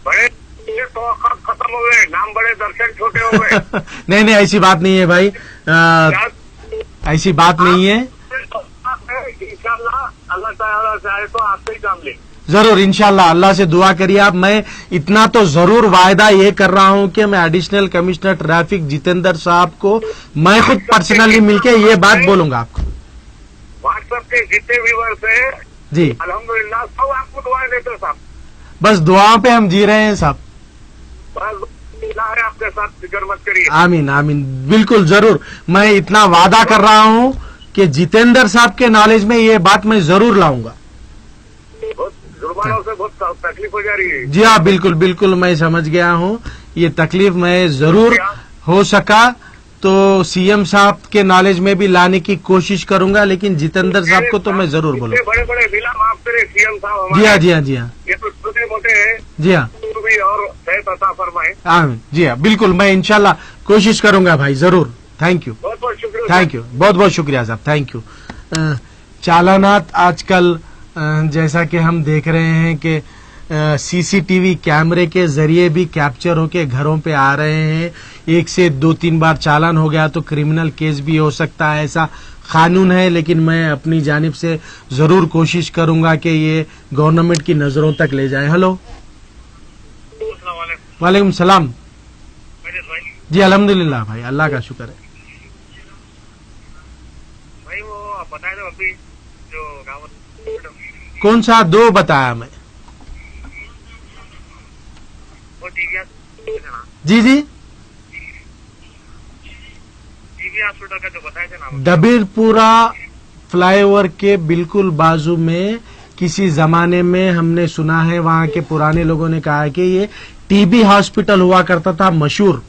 [SPEAKER 5] बड़े तो खत्म हो गए, नाम बड़े दर्शक छोटे हो गए।
[SPEAKER 1] नहीं नहीं, ऐसी बात नहीं है भाई, ऐसी बात नहीं है।
[SPEAKER 5] इंशाल्लाह अल्लाह ताला चाहे तो आपसे ही काम ले।
[SPEAKER 1] जरूर, इंशाल्लाह, अल्लाह से दुआ करिए आप। मैं इतना तो जरूर वायदा ये कर रहा हूँ कि मैं एडिशनल कमिश्नर ट्रैफिक जितेंद्र साहब को मैं खुद पर्सनली मिलके ये बात बोलूंगा आपको।
[SPEAKER 3] व्हाट्सएप के जितने व्यूअर्स हैं
[SPEAKER 1] जी,
[SPEAKER 3] अल्हम्दुलिल्लाह सब आपको दुआएं देते हैं साहब।
[SPEAKER 1] बस दुआओं पे हम जी रहे हैं साहब।
[SPEAKER 3] बस अल्लाह है आपके साथ, फिक्र मत करिए।
[SPEAKER 1] आमीन आमीन, बिल्कुल जरूर। मैं इतना वादा कर रहा हूँ कि जितेंद्र साहब के नॉलेज में ये बात मैं जरूर लाऊंगा।
[SPEAKER 3] बहुत जुर्मानों से बहुत तकलीफ हो जा रही है।
[SPEAKER 1] जी हाँ, बिल्कुल बिल्कुल, मैं समझ गया हूँ। ये तकलीफ मैं जरूर हो सका तो सीएम साहब के नॉलेज में भी लाने की कोशिश करूंगा, लेकिन जितेंद्र साहब को तो मैं जरूर बोलूंगा।
[SPEAKER 3] बड़े बड़े जिला माफ करे सीएम साहब
[SPEAKER 1] जी हाँ, जी हाँ, जी हाँ,
[SPEAKER 3] ये तो छोटे मोटे हैं।
[SPEAKER 1] जी हाँ,
[SPEAKER 3] भी और सेहत अता फरमाए।
[SPEAKER 1] आमीन। जी हाँ, बिल्कुल, मैं इंशाल्लाह कोशिश करूंगा भाई, जरूर। थैंक यू,
[SPEAKER 3] बहुत बहुत शुक्रिया।
[SPEAKER 1] थैंक यू, बहुत बहुत शुक्रिया साहब, थैंक यू। चालानात आजकल जैसा कि हम देख रहे हैं कि सीसीटीवी कैमरे के जरिए भी कैप्चर होके घरों पे आ रहे हैं। 1 से 2-3 बार चालान हो गया तो क्रिमिनल केस भी हो सकता है, ऐसा कानून है। लेकिन मैं अपनी जानिब से जरूर कोशिश करूंगा कि ये गवर्नमेंट की नजरों तक ले जाए। हेलो, वालेकुम सलाम। जी अल्हम्दुलिल्लाह भाई, अल्लाह का शुक्र है।
[SPEAKER 3] भाई वो बताया था अभी जो गाँव
[SPEAKER 1] कौन सा 2 बताया मैं?
[SPEAKER 3] वो टीवी
[SPEAKER 1] जी जी,
[SPEAKER 3] हॉस्पिटल का जो बताया था ना,
[SPEAKER 1] डबीरपुरा फ्लाईओवर के बिल्कुल बाजू में किसी जमाने में हमने सुना है, वहां के पुराने लोगों ने कहा है कि ये टीबी हॉस्पिटल हुआ करता था मशहूर।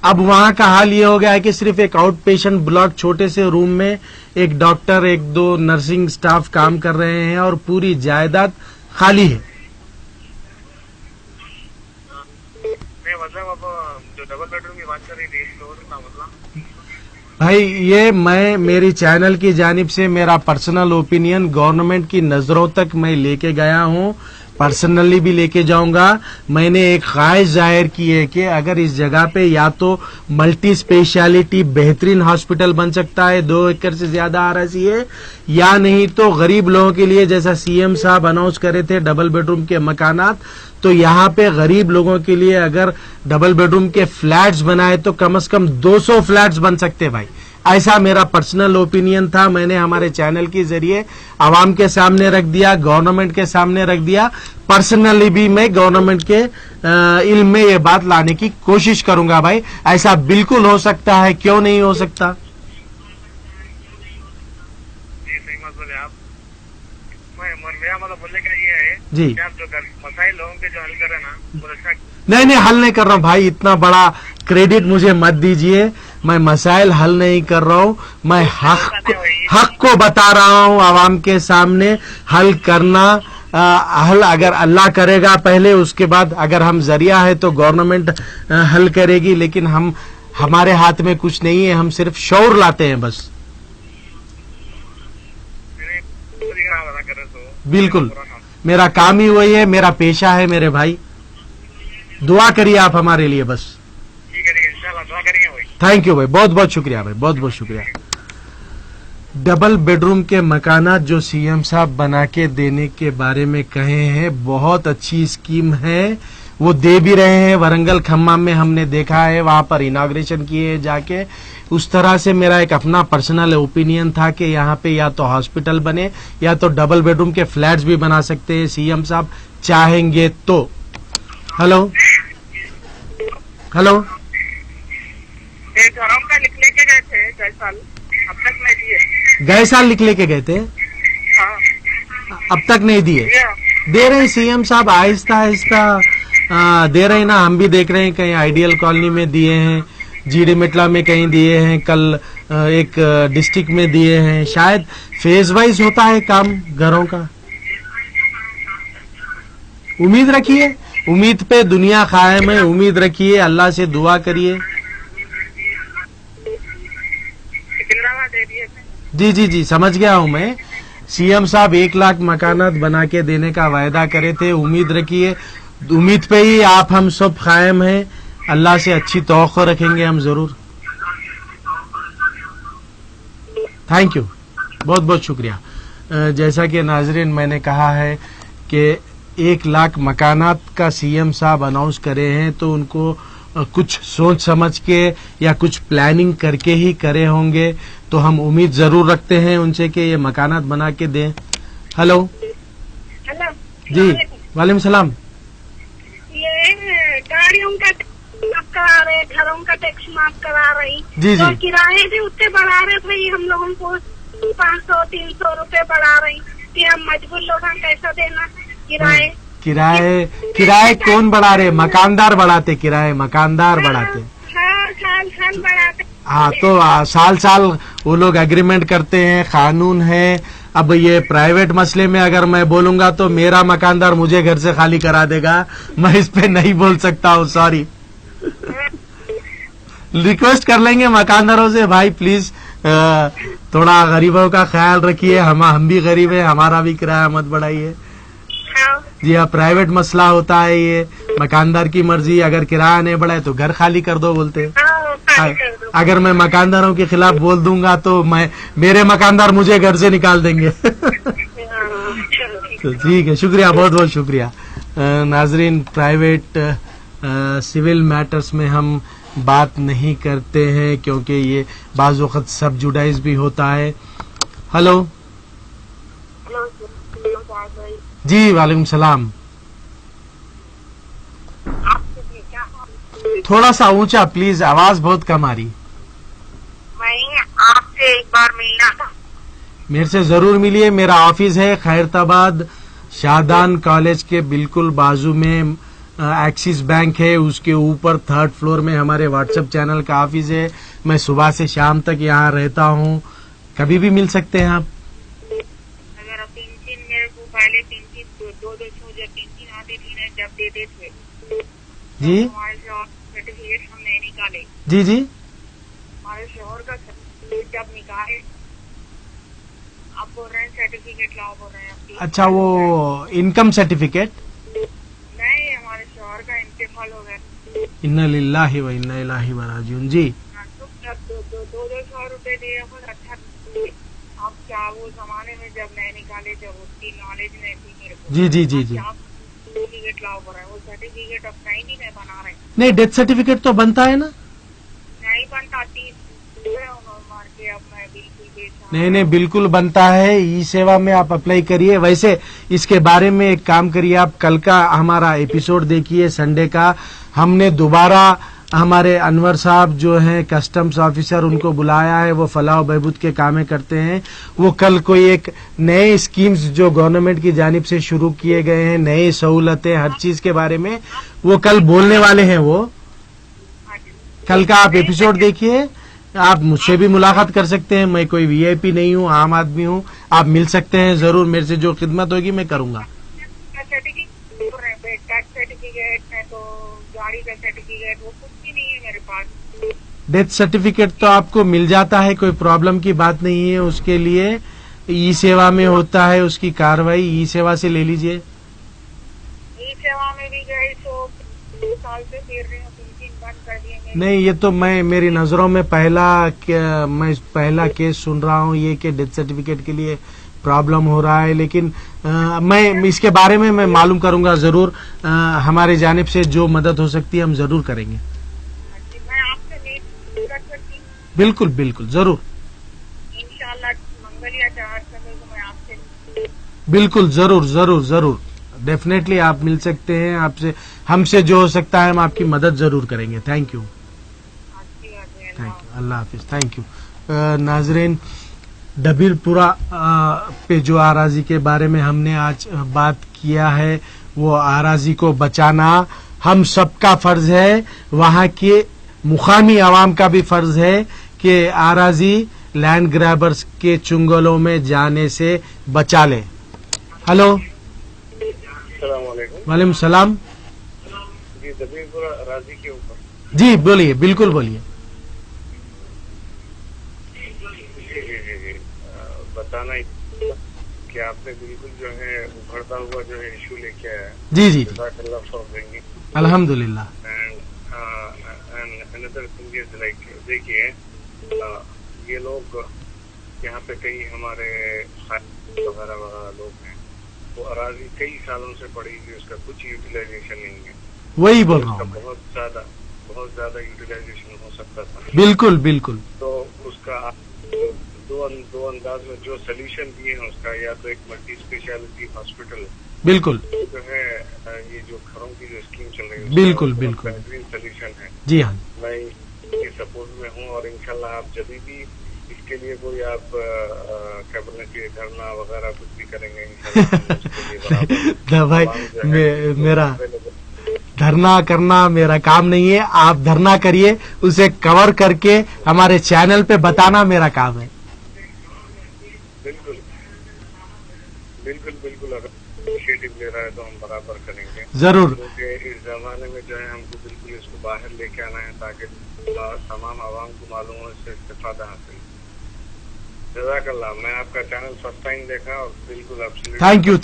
[SPEAKER 1] अब वहां का हाल ये हो गया है कि सिर्फ एक आउट पेशेंट ब्लॉक, छोटे से रूम में एक डॉक्टर 1-2 नर्सिंग स्टाफ काम कर रहे हैं और पूरी जायदाद खाली है।
[SPEAKER 3] मतलब अब जो डबल बेडरूम की बात कर रही थी तो मतलब
[SPEAKER 1] भाई ये मैं मेरी चैनल की जानिब से मेरा पर्सनल ओपिनियन गवर्नमेंट की नजरों तक मैं लेके गया हूं, पर्सनली भी लेके जाऊंगा। मैंने एक ख्वाहिश जाहिर की है कि अगर इस जगह पे या तो मल्टी स्पेशलिटी बेहतरीन हॉस्पिटल बन सकता है 2 एकड़ से ज्यादा आरएसी है, या नहीं तो गरीब लोगों के लिए जैसा सीएम साहब अनाउंस करे थे डबल बेडरूम के मकानात, तो यहाँ पे गरीब लोगों के लिए अगर डबल बेडरूम के फ्लैट्स बनाए तो कम से कम 200 फ्लैट्स बन सकते भाई। ऐसा मेरा पर्सनल ओपिनियन था। मैंने हमारे चैनल के जरिए आवाम के सामने रख दिया, गवर्नमेंट के सामने रख दिया। पर्सनली भी मैं गवर्नमेंट के इल्म में ये बात लाने की कोशिश करूंगा भाई। ऐसा बिल्कुल हो सकता है, क्यों नहीं हो सकता।
[SPEAKER 3] जी सही मत बोले आप। मेरा मतलब बोलने का ये है
[SPEAKER 1] जी,
[SPEAKER 3] कि आप जो मसाइल लोगों के जो हल कर रहे हैं ना, वो अच्छा
[SPEAKER 1] नहीं हल नहीं कर रहा हूँ भाई, इतना बड़ा क्रेडिट मुझे मत दीजिए। मैं मसाइल हल नहीं कर रहा हूँ, मैं हक को बता रहा हूँ आवाम के सामने। हल करना हल अगर अल्लाह करेगा पहले, उसके बाद अगर हम जरिया है तो गवर्नमेंट हल करेगी, लेकिन हमारे हाथ में कुछ नहीं है, हम सिर्फ शौर लाते हैं बस। बिल्कुल, मेरा काम ही वही है, मेरा पेशा है मेरे भाई। दुआ करिए आप हमारे लिए बस।
[SPEAKER 3] ठीक है, इंशाल्लाह दुआ करेंगे भाई।
[SPEAKER 1] थैंक यू भाई, बहुत बहुत शुक्रिया भाई, बहुत बहुत शुक्रिया। डबल बेडरूम के मकानात जो सीएम साहब बना के देने के बारे में कहे हैं, बहुत अच्छी स्कीम है, वो दे भी रहे हैं। वरंगल खम्माम में हमने देखा है, वहां पर इनॉग्रेशन किए जाके। उस तरह से मेरा एक अपना पर्सनल ओपिनियन था कि यहाँ पे या तो हॉस्पिटल बने या तो डबल बेडरूम के फ्लैट्स भी बना सकते हैं सीएम साहब चाहेंगे तो। हेलो हेलो,
[SPEAKER 3] घरों का लिख लेके गए थे गए साल, अब तक नहीं दिए।
[SPEAKER 1] गए साल लिख लेके गए थे,
[SPEAKER 3] हाँ।
[SPEAKER 1] अब तक नहीं दिए। दे रहे हैं सीएम साहब, आहिस्ता आहिस्ता दे रहे हैं ना। हम भी देख रहे हैं, कहीं आइडियल कॉलोनी में दिए हैं, जीडी मेटला में कहीं दिए हैं, कल एक डिस्ट्रिक्ट में दिए हैं। शायद फेज वाइज होता है काम घरों का। उम्मीद रखिए, उम्मीद पे दुनिया कायम है। उम्मीद रखिए, अल्लाह से दुआ करिए। जी जी जी, समझ गया हूं मैं। सीएम साहब 1 लाख मकानात बना के देने का वायदा करे थे। उम्मीद रखिए, उम्मीद पे ही आप हम सब कायम हैं। अल्लाह से अच्छी तवक्को रखेंगे हम जरूर। थैंक यू, बहुत बहुत शुक्रिया। जैसा कि नाजरीन मैंने कहा है कि 1 लाख मकानात का सीएम साहब अनाउंस करे हैं, तो उनको कुछ सोच समझ के या कुछ प्लानिंग करके ही करे होंगे। तो हम उम्मीद जरूर रखते हैं उनसे कि ये मकानात बना के दें। हेलो
[SPEAKER 8] हेलो
[SPEAKER 1] जी, वालेकुम सलाम।
[SPEAKER 8] ये गाड़ियों का माफ करा रहे, घरों का टैक्स माफ करा रही,
[SPEAKER 1] जी जी।
[SPEAKER 8] और किराए भी उतने बढ़ा रहे भाई, हम लोगों को 500-300 रुपए बढ़ा रही कि हम मजबूर लोग हम कैसा देना किराए।
[SPEAKER 1] किराए कौन बढ़ा रहे? मकानदार बढ़ाते किराए, मकानदार बढ़ाते।
[SPEAKER 8] हाँ, साल बढ़ाते।
[SPEAKER 1] हाँ, तो साल साल वो लोग एग्रीमेंट करते हैं, कानून है। अब ये प्राइवेट मसले में अगर मैं बोलूंगा तो मेरा मकानदार मुझे घर से खाली करा देगा, मैं इस पे नहीं बोल सकता हूँ, सॉरी। रिक्वेस्ट कर लेंगे मकानदारों से, भाई प्लीज थोड़ा गरीबों का ख्याल रखिए, हम भी गरीब है, हमारा भी किराया मत बढ़ाइए। जी हाँ, प्राइवेट मसला होता है ये, मकानदार की मर्जी, अगर किराया नहीं बढ़ाए तो घर खाली कर दो बोलते हैं। अगर मैं मकानदारों के खिलाफ बोल दूंगा तो मेरे मकानदार मुझे घर से निकाल देंगे। तो ठीक है, शुक्रिया, बहुत बहुत शुक्रिया। नाजरीन, प्राइवेट सिविल मैटर्स में हम बात नहीं करते हैं क्योंकि ये बाज़ वक़्त सब जुडाइज भी होता है। हेलो जी, वालेकुम सलाम। थोड़ा सा ऊंचा प्लीज, आवाज बहुत कम आ रही।
[SPEAKER 8] मैं आपसे एक बार मिलना था।
[SPEAKER 1] मेरे से जरूर मिलिए, मेरा ऑफिस है खैरताबाद शाहदान कॉलेज के बिल्कुल बाजू में एक्सिस बैंक है, उसके ऊपर 3rd फ्लोर में हमारे व्हाट्सएप चैनल का ऑफिस है। मैं सुबह से शाम तक यहाँ रहता हूँ, कभी भी मिल सकते हैं आप।
[SPEAKER 8] अगर 3 मेरे को पहले 3 दो आते थे ना, जब देते थे
[SPEAKER 1] जी
[SPEAKER 8] हमारे सर्टिफिकेट हम नहीं निकाले।
[SPEAKER 1] जी जी,
[SPEAKER 8] हमारे शोहर का सर्टिफिकेट जब निकाले, आप बोल रहे हैं सर्टिफिकेट लाओ, बोल रहे हैं।
[SPEAKER 1] अच्छा, वो इनकम सर्टिफिकेट
[SPEAKER 8] नहीं, हमारे शोहर का इंतकाल हो गया।
[SPEAKER 1] इन्ना लिल्लाहि व इन्ना इलैहि राजिऊन। जी,
[SPEAKER 8] तो 200 रुपए दिए, अच्छा। अब क्या वो जमाने में जब नहीं निकाले, जब उसकी नॉलेज नहीं थी मेरे को।
[SPEAKER 1] जी जी जी जी।
[SPEAKER 8] सर्टिफिकेट लाओ बोल रहे हैं, वो सर्टिफिकेट अब कहीं भी नहीं बना रहे।
[SPEAKER 1] नहीं, डेथ सर्टिफिकेट तो बनता है ना?
[SPEAKER 8] नहीं बनता, 30 मार के अब मैं बिल्कुल बेच।
[SPEAKER 1] नहीं, बिल्कुल बनता है। ई सेवा में आप अप्लाई करिए। वैसे इसके बारे में एक काम करिए, आप कल का हमारा एपिसोड देखिए संडे का। हमने दोबारा हमारे अनवर साहब जो हैं कस्टम्स ऑफिसर, उनको बुलाया है, वो फलाह बहबूद के कामें करते हैं। वो कल कोई एक नए स्कीम्स जो गवर्नमेंट की जानिब से शुरू किए गए हैं, नई सहूलतें, हर चीज के बारे में वो कल बोलने वाले हैं। वो कल का आप एपिसोड देखिए, आप मुझसे भी मुलाकात कर सकते हैं। मैं कोई वीआईपी नहीं हूँ, आम आदमी हूँ। आप मिल सकते हैं जरूर, मेरे से जो खिदमत होगी मैं करूंगा।
[SPEAKER 8] सर्टिफिकेट है तो गाड़ी का सर्टिफिकेट, वो कुछ भी नहीं है मेरे पास।
[SPEAKER 1] डेथ सर्टिफिकेट तो आपको मिल जाता है, कोई प्रॉब्लम की बात नहीं है। उसके लिए ई सेवा में होता है उसकी कार्रवाई, ई सेवा से ले लीजिए।
[SPEAKER 8] ई सेवा में भी गए तो 2 साल से फिर रही हूँ, 3 बंद कर दिए।
[SPEAKER 1] नहीं, ये तो मेरी नजरों में मैं पहला केस सुन रहा हूँ ये कि डेथ सर्टिफिकेट के लिए प्रॉब्लम हो रहा है। लेकिन मैं इसके बारे में मैं मालूम करूंगा जरूर। हमारे जानिब से जो मदद हो सकती है हम जरूर करेंगे।
[SPEAKER 8] मैं आपसे मीट कर सकती हूँ?
[SPEAKER 1] बिल्कुल बिल्कुल, जरूर,
[SPEAKER 8] इंशाल्लाह मंगल या 4 समय को मैं आपसे।
[SPEAKER 1] बिल्कुल, जरूर जरूर जरूर, डेफिनेटली आप मिल सकते हैं। आपसे हमसे जो हो सकता है हम आपकी मदद जरूर करेंगे। Thank you, Allah Hafiz, thank you. नाजरीन, डबीरपुरा पे जो आराजी के बारे में हमने आज बात किया है, वो आराजी को बचाना हम सबका फर्ज है। वहाँ के मुकामी आवाम का भी फर्ज है कि आराजी लैंड ग्रैबर्स के चुंगलों में जाने से बचा ले। हेलो, वालेकुम सलाम।
[SPEAKER 6] जी, डबीरपुरा आराजी के ऊपर।
[SPEAKER 1] जी बोलिए, बिल्कुल बोलिए।
[SPEAKER 6] बताना कि आपने बिल्कुल जो है उभरता हुआ जो है इशू लेके आया है।
[SPEAKER 1] जी जी, अल्हम्दुलिल्लाह।
[SPEAKER 6] देखिए, ये लोग यहाँ पे कई हमारे वगैरह लोग हैं, वो अराजी कई सालों से पड़ी हुई, उसका कुछ यूटिलाइजेशन नहीं है।
[SPEAKER 1] वही बोल रहा हूँ,
[SPEAKER 6] बहुत ज्यादा यूटिलाइजेशन हो सकता था।
[SPEAKER 1] बिल्कुल बिल्कुल।
[SPEAKER 6] तो उसका दो अंदाज में जो सोल्यूशन दिए हैं उसका, या तो एक मल्टी स्पेशलिटी हॉस्पिटल
[SPEAKER 1] बिल्कुल
[SPEAKER 6] जो है, ये जो घरों की जो स्कीम चल रही है
[SPEAKER 1] बिल्कुल बिल्कुल
[SPEAKER 6] बेहतरीन सोल्यूशन है।
[SPEAKER 1] जी हाँ
[SPEAKER 6] मैं इसके सपोर्ट में हूँ और इंशाल्लाह आप जब भी इसके लिए कोई आप कैबिनेट के धरना वगैरह कुछ भी करेंगे इंशाल्लाह उसके लिए बराबर
[SPEAKER 1] भाई मेरा धरना करना मेरा काम नहीं है, आप धरना करिए, उसे कवर करके हमारे चैनल पे बताना मेरा काम है।
[SPEAKER 6] बिल्कुल बिल्कुल बिल्कुल, अगर इनिशिएटिव ले रहा है तो हम बराबर करेंगे
[SPEAKER 1] जरूर।
[SPEAKER 6] क्योंकि इस जमाने में जो है हमको बिल्कुल इसको बाहर लेके आना है ताकि तमाम आवाम को मालूम हो, इससे इस्तेफादा हासिल। जज़ाकल्लाह। मैं आपका चैनल फर्स्ट टाइम देखा और बिल्कुल आप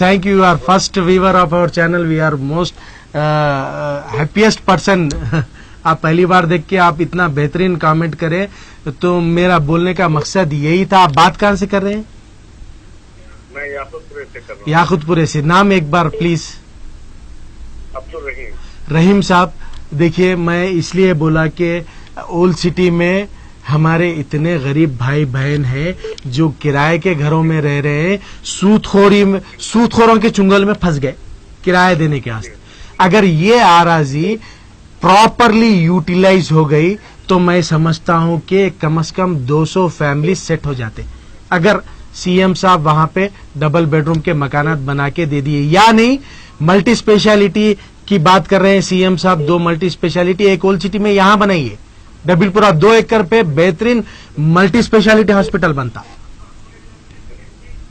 [SPEAKER 1] thank you are first viewer of our channel, we are most happiest person. आप पहली बार देख के आप इतना बेहतरीन कमेंट करें, तो मेरा बोलने का मकसद यही था। आप बात कहाँ से कर रहे हैं?
[SPEAKER 6] मैं याकुतपुरे से कर रहा हूँ।
[SPEAKER 1] याकुतपुरे से। नाम एक बार प्लीज।
[SPEAKER 6] अब्दुल रहीम।
[SPEAKER 1] रहीम साहब, देखिए मैं इसलिए बोला कि ओल्ड सिटी में हमारे इतने गरीब भाई बहन हैं जो किराए के घरों में रह रहे हैं, सूदखोरों के चुंगल में फंस गए किराया देने के वास्ते। अगर ये आराजी प्रॉपरली यूटिलाइज हो गई तो मैं समझता हूं कि कम से कम 200 फैमिली सेट हो जाते। अगर सीएम साहब वहां पे डबल बेडरूम के मकानात बना के दे दिए, या नहीं मल्टी स्पेशलिटी की बात कर रहे हैं सीएम साहब, 2 मल्टी स्पेशलिटी एक ओल्ड सिटी में यहां बनाइए। डबिलपुरा 2 एकड़ पे बेहतरीन मल्टी स्पेशलिटी हॉस्पिटल बनता।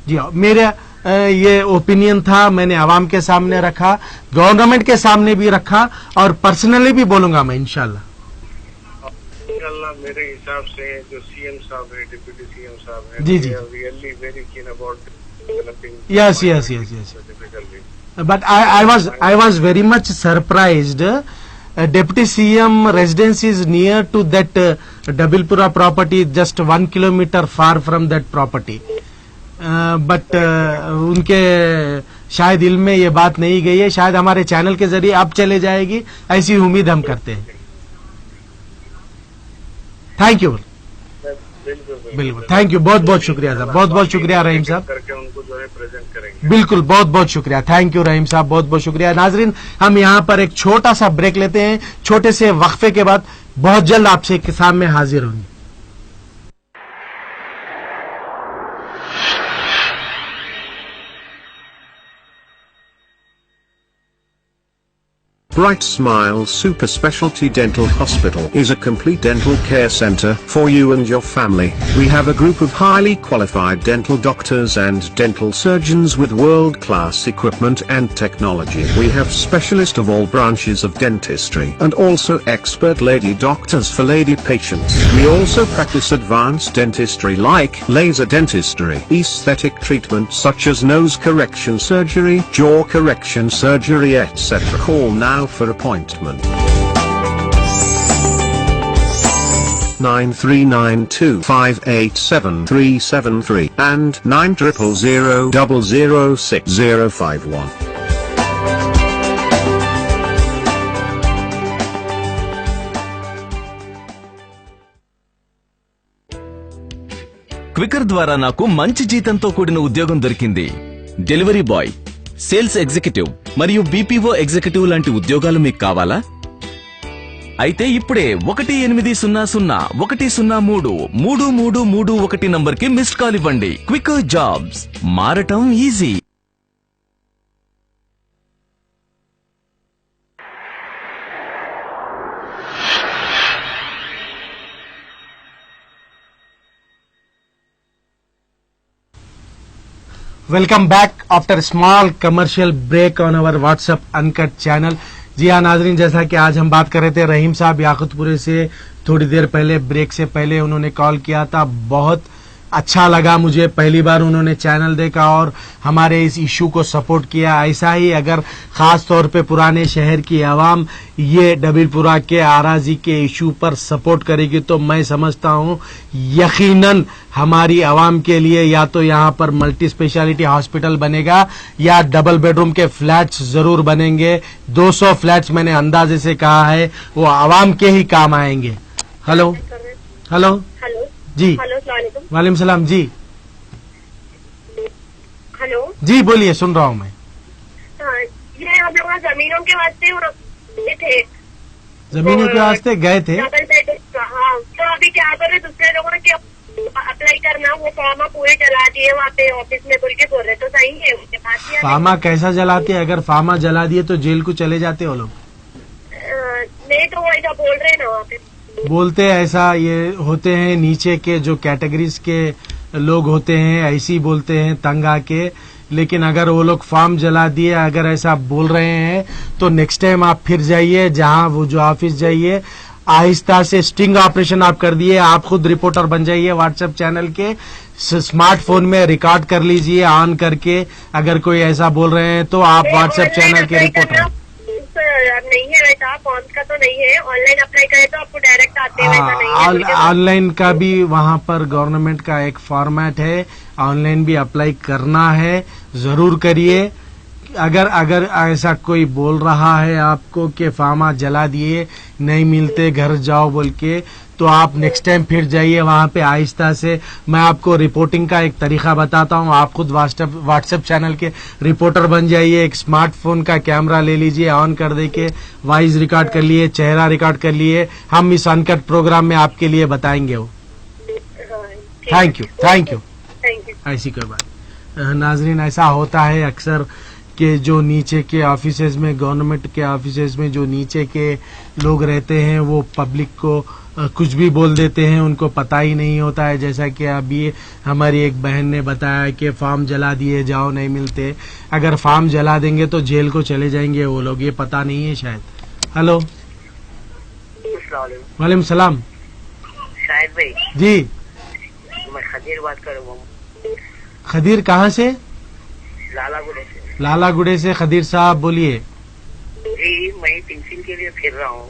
[SPEAKER 1] जी हाँ, मेरा ये ओपिनियन था, मैंने आवाम के सामने रखा, गवर्नमेंट के सामने भी रखा और पर्सनली भी बोलूंगा मैं इंशाल्लाह।
[SPEAKER 6] मेरे हिसाब से जो सीएम साहब है, डिप्यूटी सीएम साहब है,
[SPEAKER 1] जी जी,
[SPEAKER 6] really very keen about developing.
[SPEAKER 1] Yes but I was very much surprised. Deputy CM residence is near to that Dabilpura property, just 1 kilometer far from that property. But उनके शायद इल्म में ये बात नहीं गई है, शायद हमारे चैनल के जरिए अब चले जाएगी, ऐसी उम्मीद हम करते हैं। थैंक यू, बिल्कुल थैंक यू, बहुत बहुत शुक्रिया साहब, बहुत बहुत शुक्रिया रहीम साहब,
[SPEAKER 6] करके उनको जो है प्रेजेंट करेंगे।
[SPEAKER 1] बिल्कुल बहुत बहुत शुक्रिया, थैंक यू रहीम साहब, बहुत बहुत शुक्रिया। नाजरीन, हम यहाँ पर एक छोटा सा ब्रेक लेते हैं, छोटे से वक्फे के बाद बहुत जल्द आपसे सामने हाजिर होंगे।
[SPEAKER 12] Bright Smile Super Specialty Dental Hospital is a complete dental care center for you and your family. We have a group of highly qualified dental doctors and dental surgeons with world-class equipment and technology. We have specialists of all branches of dentistry and also expert lady doctors for lady patients. We also practice advanced dentistry like laser dentistry, aesthetic treatment such as nose correction surgery, jaw correction surgery, etc. Call now for appointment. 9392587373 and 9000006051.
[SPEAKER 13] Quikr ద్వారా నాకు మంచి జీతంతో కూడిన ఉద్యోగం దొరికింది. డెలివరీ బాయ్, సేల్స్ ఎగ్జిక్యూటివ్ మరియు బీపీఓ ఎగ్జిక్యూటివ్ లాంటి ఉద్యోగాలు మీకు కావాలా? అయితే ఇప్పుడే 1800-103-3331 నంబర్కి మిస్డ్ కాల్ ఇవ్వండి. క్వికర్ జాబ్స్, మారటం easy.
[SPEAKER 1] Welcome back after small commercial break on our WhatsApp uncut channel. जी हाँ नाजरीन, जैसा कि आज हम बात कर रहे थे, रहीम साहब याकुतपुरे से थोड़ी देर पहले ब्रेक से पहले उन्होंने कॉल किया था। बहुत अच्छा लगा मुझे, पहली बार उन्होंने चैनल देखा और हमारे इस इशू को सपोर्ट किया। ऐसा ही अगर खास तौर पे पुराने शहर की आवाम ये डबिलपुरा के आराजी के इशू पर सपोर्ट करेगी तो मैं समझता हूँ यकीनन हमारी आवाम के लिए या तो यहाँ पर मल्टी स्पेशलिटी हॉस्पिटल बनेगा या डबल बेडरूम के फ्लैट्स जरूर बनेंगे। 200 फ्लैट्स मैंने अंदाजे से कहा है, वो आवाम के ही काम आएंगे। हेलो हेलो, जी
[SPEAKER 8] हेलो अस्सलाम वालेकुम।
[SPEAKER 1] वालेकुम सलाम जी
[SPEAKER 8] हेलो।
[SPEAKER 1] जी बोलिए, सुन रहा हूँ मैं।
[SPEAKER 8] हाँ, ये हम लोग जमीनों के वास्ते गए थे।
[SPEAKER 1] जमीनों के वास्ते गए थे।
[SPEAKER 8] हाँ, तो अभी क्या करे, दूसरे लोगों ने क्या अप्लाई करना, वो फॉर्म पूरे चला दिए वहाँ पे ऑफिस में, बोल के बोल रहे, तो सही है उसके पास।
[SPEAKER 1] फार्मा कैसा जलाते हैं? अगर फार्मा जला दिए तो जेल को चले जाते हो लोग।
[SPEAKER 8] नहीं तो वो ऐसा बोल रहे ना वहाँ पे।
[SPEAKER 1] बोलते हैं ऐसा, ये होते हैं नीचे के जो कैटेगरीज के लोग होते हैं, ऐसे ही बोलते हैं तंग आके। लेकिन अगर वो लोग फार्म जला दिए, अगर ऐसा बोल रहे हैं, तो नेक्स्ट टाइम आप फिर जाइए, जहां वो जो ऑफिस जाइए, आहिस्ता से स्टिंग ऑपरेशन आप कर दिए, आप खुद रिपोर्टर बन जाइए व्हाट्सएप चैनल के, स्मार्टफोन में रिकॉर्ड कर लीजिए ऑन करके। अगर कोई ऐसा बोल रहे हैं तो आप व्हाट्सएप चैनल के रिपोर्टर।
[SPEAKER 8] नहीं है वैसा, फॉर्म का तो नहीं है, ऑनलाइन अप्लाई करें तो आपको डायरेक्ट आते हैं, वैसा नहीं है।
[SPEAKER 1] ऑनलाइन का भी वहां पर गवर्नमेंट का एक फॉर्मेट है, ऑनलाइन भी अप्लाई करना है, जरूर करिए। अगर ऐसा कोई बोल रहा है आपको कि फार्मा जला दिए, नहीं मिलते, घर जाओ बोल के, तो आप नेक्स्ट टाइम फिर जाइए वहां पे आहिस्ता से। मैं आपको रिपोर्टिंग का एक तरीका बताता हूं, आप खुद व्हाट्सएप चैनल के रिपोर्टर बन जाइए। एक स्मार्टफोन का कैमरा ले लीजिए, ऑन कर दे के वॉइस रिकॉर्ड कर लिए, चेहरा रिकॉर्ड कर लिए, हम इस अनकट प्रोग्राम में आपके लिए बताएंगे वो। Thank you, thank you. ऐसी कोई बात। नाजरीन, ऐसा होता है अक्सर कि जो नीचे के ऑफिसेज में, गवर्नमेंट के ऑफिसेज में जो नीचे के लोग रहते हैं, वो पब्लिक को कुछ भी बोल देते हैं, उनको पता ही नहीं होता है। जैसा कि अभी हमारी एक बहन ने बताया कि फार्म जला दिए, जाओ नहीं मिलते। अगर फार्म जला देंगे तो जेल को चले जाएंगे वो लोग, ये पता नहीं है शायद। हेलो, वालेकुम सलाम।
[SPEAKER 8] शाहिद भाई
[SPEAKER 1] जी,
[SPEAKER 8] मैं खदीर बात कर रहा हूँ।
[SPEAKER 1] खदीर कहाँ से?
[SPEAKER 8] लालागुड़े से।
[SPEAKER 1] लालागुड़े से खदीर साहब, बोलिए।
[SPEAKER 8] जी, मैं पेंशन के लिए फिर रहा हूँ।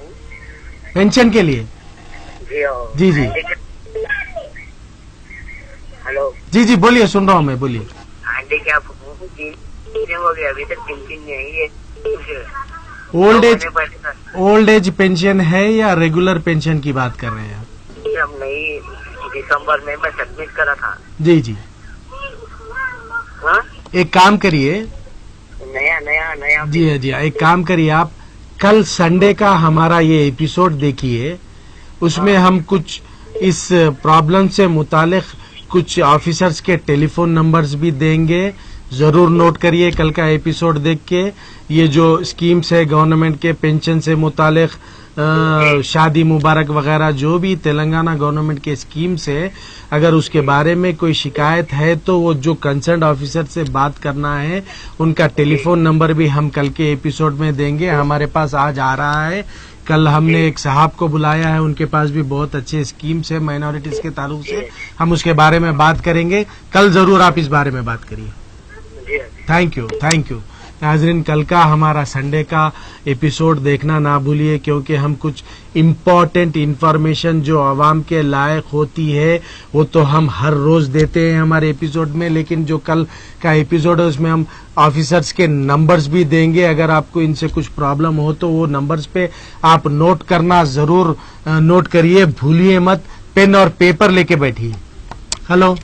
[SPEAKER 1] पेंशन के लिए? जी जी
[SPEAKER 8] हेलो।
[SPEAKER 1] जी जी बोलिए, सुन रहा हूँ मैं, बोलिए।
[SPEAKER 8] आंटी क्या हो गया, अभी तक पेंशन नहीं आई है।
[SPEAKER 1] ओल्ड एज पेंशन है या रेगुलर पेंशन की बात कर रहे हैं आप?
[SPEAKER 8] हम नहीं, दिसंबर में मैं सबमिट करा था।
[SPEAKER 1] जी जी।
[SPEAKER 8] हाँ?
[SPEAKER 1] एक काम करिए,
[SPEAKER 8] नया
[SPEAKER 1] जी जी, एक काम करिए, आप कल संडे का हमारा ये एपिसोड देखिए। उसमें हम कुछ इस प्रॉब्लम से मुतालिक कुछ ऑफिसर्स के टेलीफोन नंबर्स भी देंगे, जरूर नोट करिए कल का एपिसोड देख के। ये जो स्कीम्स है गवर्नमेंट के पेंशन से मुतालिक, शादी मुबारक वगैरह, जो भी तेलंगाना गवर्नमेंट के स्कीम्स है, अगर उसके बारे में कोई शिकायत है तो वो जो कंसर्न ऑफिसर से बात करना है, उनका टेलीफोन नंबर भी हम कल के एपिसोड में देंगे। हमारे पास आज आ रहा है, कल हमने एक साहब को बुलाया है, उनके पास भी बहुत अच्छे स्कीम्स है माइनॉरिटीज के ताल्लुक से, हम उसके बारे में बात करेंगे। कल जरूर आप इस बारे में बात करिए। Thank you, thank you. नाजरीन, कल का हमारा संडे का एपिसोड देखना ना भूलिए, क्योंकि हम कुछ इम्पोर्टेंट इन्फॉर्मेशन जो आवाम के लायक होती है वो तो हम हर रोज देते हैं हमारे एपिसोड में, लेकिन जो कल का एपिसोड है उसमें हम ऑफिसर्स के नंबर्स भी देंगे। अगर आपको इनसे कुछ प्रॉब्लम हो तो वो नंबर्स पे आप नोट करना जरूर नोट करिए, भूलिए मत। पेन और पेपर लेके बैठिए। हेलो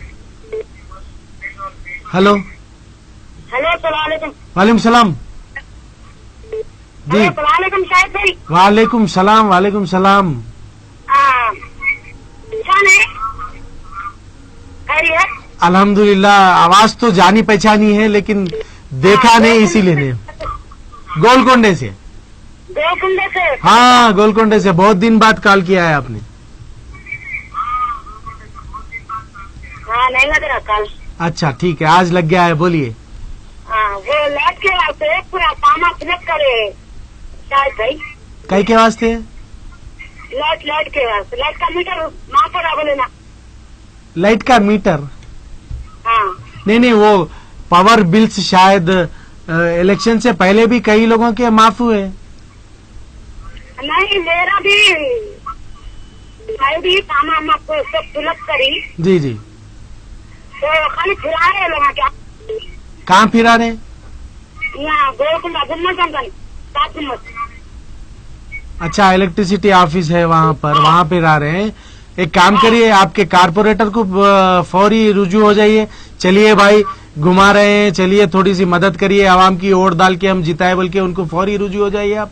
[SPEAKER 1] हेलो वालेकुम सलाम जी।
[SPEAKER 8] वालेकुम शाहिद भाई।
[SPEAKER 1] वालेकुम सलाम, वालेकुम सलाम। अल्हम्दुलिल्लाह, आवाज तो जानी पहचानी है लेकिन देखा नहीं, इसीलिए नहीं। गोलकोंडे से।
[SPEAKER 8] गोलकोंडे से?
[SPEAKER 1] हाँ, गोलकोंडे से। बहुत दिन बाद कॉल किया है आपने।
[SPEAKER 8] हाँ, नहीं लग रहा कल।
[SPEAKER 1] अच्छा ठीक है, आज लग गया है, बोलिए।
[SPEAKER 8] वो लाइट के वास्ते पूरा फार्मा फिलअप करे शायद भाई।
[SPEAKER 1] कई के वास्ते?
[SPEAKER 8] लाइट के वास्ते, लाइट का मीटर माफ करा बोले ना।
[SPEAKER 1] लाइट का मीटर?
[SPEAKER 8] हाँ।
[SPEAKER 1] नहीं, वो पावर बिल्स शायद इलेक्शन से पहले भी कई लोगों के माफ हुए।
[SPEAKER 8] नहीं, मेरा भी फार्मा सब फिलअप करी।
[SPEAKER 1] जी जी।
[SPEAKER 8] तो खाली फिरा रहे लोग क्या?
[SPEAKER 1] कहाँ फिरा रहे?
[SPEAKER 8] यहाँ गोलकुंडा गुम्मत जंगल,
[SPEAKER 1] अच्छा, इलेक्ट्रिसिटी ऑफिस है वहाँ पर, वहाँ फिरा रहे हैं। एक काम करिए, आपके कारपोरेटर को फौरी रुजू हो जाइए। चलिए भाई, घुमा रहे हैं, चलिए थोड़ी सी मदद करिए, आवाम की वोट डाल के हम जिताए बोल के उनको फौरी रुजू हो जाइए आप।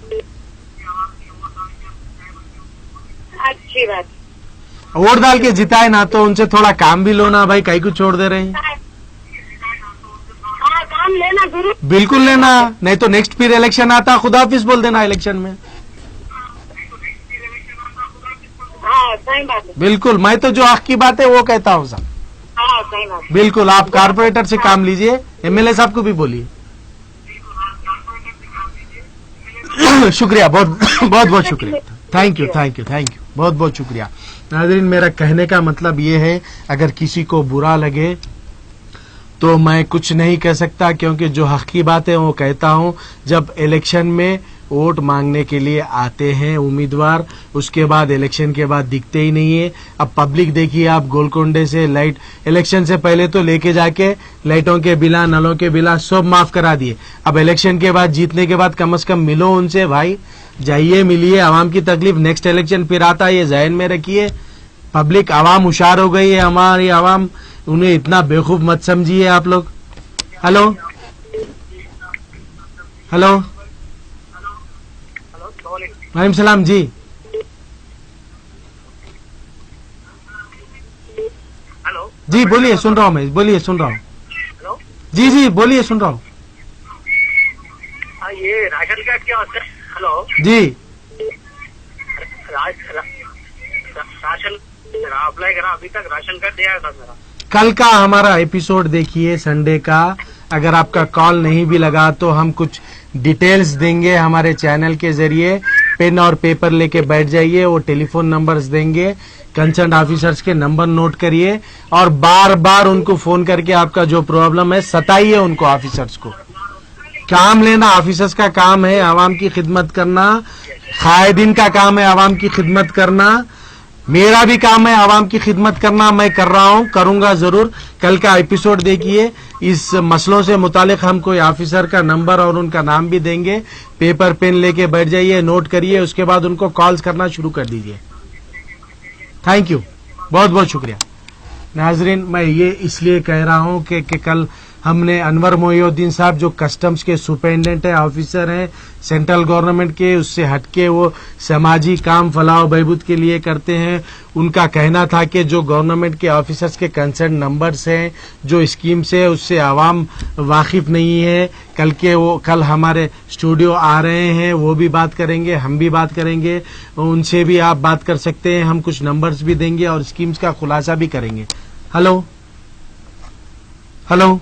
[SPEAKER 8] अच्छी बात।
[SPEAKER 1] वोट डाल के जिताए ना, तो उनसे थोड़ा काम भी लो ना भाई, कहीं को छोड़ दे रहे हैं।
[SPEAKER 8] हाँ, काम लेना जरूर।
[SPEAKER 1] बिल्कुल लेना, नहीं तो नेक्स्ट फिर इलेक्शन आता, खुदा हाफिज बोल देना इलेक्शन में।
[SPEAKER 8] हाँ, सही बात है।
[SPEAKER 1] बिल्कुल, मैं तो जो हक की बात है वो कहता हूँ साहब।
[SPEAKER 8] हाँ, सही बात है।
[SPEAKER 1] बिल्कुल, आप कारपोरेटर से काम लीजिए, एमएलए साहब को भी बोलिए। शुक्रिया, बहुत बहुत शुक्रिया, थैंक यू, बहुत बहुत शुक्रिया। नाज़रीन, मेरा कहने का मतलब ये है, अगर किसी को बुरा लगे तो मैं कुछ नहीं कह सकता, क्योंकि जो हक की बात है वो कहता हूँ। जब इलेक्शन में वोट मांगने के लिए आते हैं उम्मीदवार, उसके बाद इलेक्शन के बाद दिखते ही नहीं है। अब पब्लिक देखिए, आप गोलकोंडे से लाइट इलेक्शन से पहले तो लेके जाके लाइटों के बिला, नलों के बिला सब माफ करा दिए। अब इलेक्शन के बाद, जीतने के बाद कम से कम मिलो उनसे भाई, जाइए मिलिए। आवाम की तकलीफ नेक्स्ट इलेक्शन फिर आता है, ये ज़हन में रखिए। पब्लिक, आवाम होशियार हो गई है, हमारी आवाम, उन्हें इतना बेवकूफ मत समझिए आप लोग। हेलो हेलो, वालेकुम सलाम जी।
[SPEAKER 6] हेलो
[SPEAKER 1] जी बोलिए, सुन रहा हूँ मैं, बोलिए, सुन रहा हूँ।
[SPEAKER 6] हेलो,
[SPEAKER 1] जी जी बोलिए, सुन रहा हूँ।
[SPEAKER 6] ये राशन कार्ड क्या होता है? हेलो
[SPEAKER 1] जी,
[SPEAKER 6] राशन अप्लाई करा, अभी तक राशन कार्ड दिया था मेरा।
[SPEAKER 1] कल का हमारा एपिसोड देखिए संडे का। अगर आपका कॉल नहीं भी लगा तो हम कुछ डिटेल्स देंगे हमारे चैनल के जरिए। पेन और पेपर लेके बैठ जाइए, वो टेलीफोन नंबर्स देंगे, कंसर्न ऑफिसर्स के नंबर नोट करिए और बार बार उनको फोन करके आपका जो प्रॉब्लम है सताइए उनको, ऑफिसर्स को। काम लेना ऑफिसर्स का काम है, आवाम की खिदमत करना, कायदीन का काम है आवाम की खिदमत करना, मेरा भी काम है आवाम की खिदमत करना। मैं कर रहा हूं, करूंगा जरूर। कल का एपिसोड देखिए, इस मसलों से मुतालिक हम कोई ऑफिसर का नंबर और उनका नाम भी देंगे। पेपर पेन लेके बैठ जाइए, नोट करिए, उसके बाद उनको कॉल्स करना शुरू कर दीजिए। थैंक यू, बहुत बहुत शुक्रिया। नाजरीन, मैं ये इसलिए कह रहा हूं कि कल हमने अनवर मोहिउद्दीन साहब, जो कस्टम्स के सुपरिटेंडेंट है, ऑफिसर हैं सेंट्रल गवर्नमेंट के, उससे हटके वो समाजी काम फलाह बहबूद के लिए करते हैं। उनका कहना था कि जो गवर्नमेंट के ऑफिसर्स के कंसर्न नंबर्स हैं, जो स्कीम्स है, उससे आवाम वाकिफ नहीं है। कल हमारे स्टूडियो आ रहे हैं, वो भी बात करेंगे, हम भी बात करेंगे, उनसे भी आप बात कर सकते हैं। हम कुछ नंबर्स भी देंगे और स्कीम्स का खुलासा भी करेंगे। हेलो हेलो,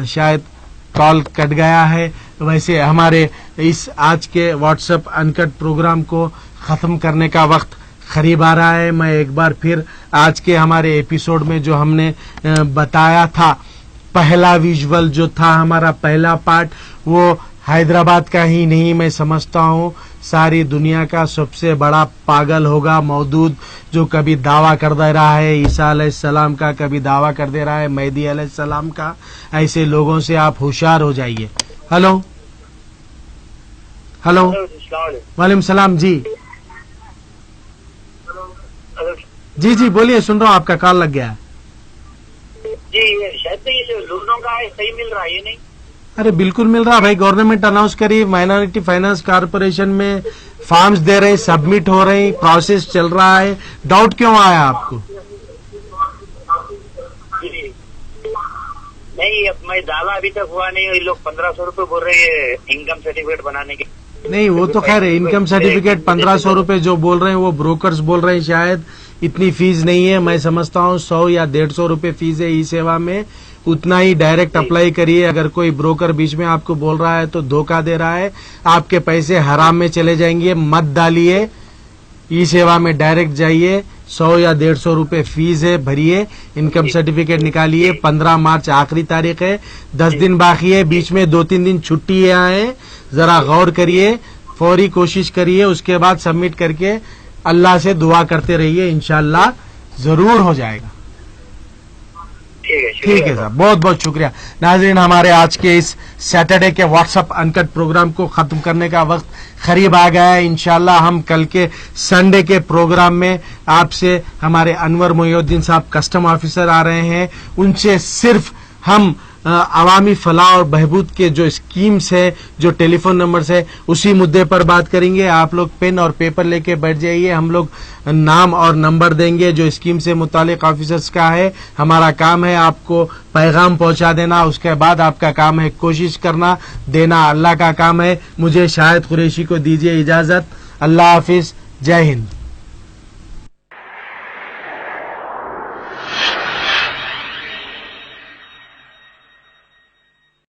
[SPEAKER 1] शायद कॉल कट गया है। वैसे हमारे इस आज के व्हाट्सएप अनकट प्रोग्राम को खत्म करने का वक्त करीब आ रहा है। मैं एक बार फिर आज के हमारे एपिसोड में जो हमने बताया था, पहला विजुअल जो था हमारा पहला पार्ट, वो हैदराबाद का ही नहीं, मैं समझता हूँ सारी दुनिया का सबसे बड़ा पागल होगा मौजूद, जो कभी दावा कर दे रहा है ईसा अलैहिस्सलाम का, कभी दावा कर दे रहा है मेहदी अलैहिस्सलाम का। ऐसे लोगों से आप होशियार हो जाइए। हेलो हेलो, वालेकुम सलाम जी। जी जी बोलिए, सुन रहा हूँ, आपका कॉल लग गया।
[SPEAKER 6] जी, शायद ये लोगों का है, सही मिल रहा है ये नहीं?
[SPEAKER 1] अरे बिल्कुल मिल रहा भाई, गवर्नमेंट अनाउंस करी, माइनॉरिटी फाइनेंस कॉर्पोरेशन में फॉर्म्स दे रहे, सबमिट हो रहे, प्रोसेस चल रहा है। डाउट क्यों आया आपको?
[SPEAKER 6] नहीं, अब मैं दावा अभी तक हुआ नहीं। ये लोग 1500 रुपए बोल रहे हैं इनकम सर्टिफिकेट बनाने के।
[SPEAKER 1] नहीं, वो तो खैर इनकम सर्टिफिकेट 1500 रुपए जो बोल रहे हैं वो ब्रोकर्स बोल रहे हैं, शायद इतनी फीस नहीं है। मैं समझता हूँ 100 या 150 रुपए फीस है ई सेवा में, उतना ही डायरेक्ट अप्लाई करिए। अगर कोई ब्रोकर बीच में आपको बोल रहा है तो धोखा दे रहा है, आपके पैसे हराम में चले जाएंगे, मत डालिए। ई सेवा में डायरेक्ट जाइए, 100 या 150 रुपए फीस है, भरिए, इनकम सर्टिफिकेट निकालिए। 15 मार्च आखिरी तारीख है, 10 दिन बाकी है, बीच में 2-3 दिन छुट्टी है, जरा गौर करिए, फौरी कोशिश करिए, उसके बाद सबमिट करके अल्लाह से दुआ करते रहिए, इंशाअल्लाह जरूर हो जाएगा। ठीक है साहब, बहुत बहुत शुक्रिया। नाज़रीन, हमारे आज के इस सैटरडे के व्हाट्सएप अनकट प्रोग्राम को खत्म करने का वक्त करीब आ गया है। इंशाल्लाह हम कल के संडे के प्रोग्राम में आपसे हमारे अनवर मोहिउद्दीन साहब कस्टम ऑफिसर आ रहे हैं, उनसे सिर्फ हम अवामी फलाह और बहबूद के जो स्कीम्स है, जो टेलीफोन नंबर्स है, उसी मुद्दे पर बात करेंगे। आप लोग पेन और पेपर लेके बैठ जाइए, हम लोग नाम और नंबर देंगे जो स्कीम से मुतालिक ऑफिसर्स का है। हमारा काम है आपको पैगाम पहुंचा देना, उसके बाद आपका काम है कोशिश करना, देना अल्लाह का काम है। मुझे शाहिद कुरैशी को दीजिए इजाजत। अल्लाह हाफिज, जय हिंद।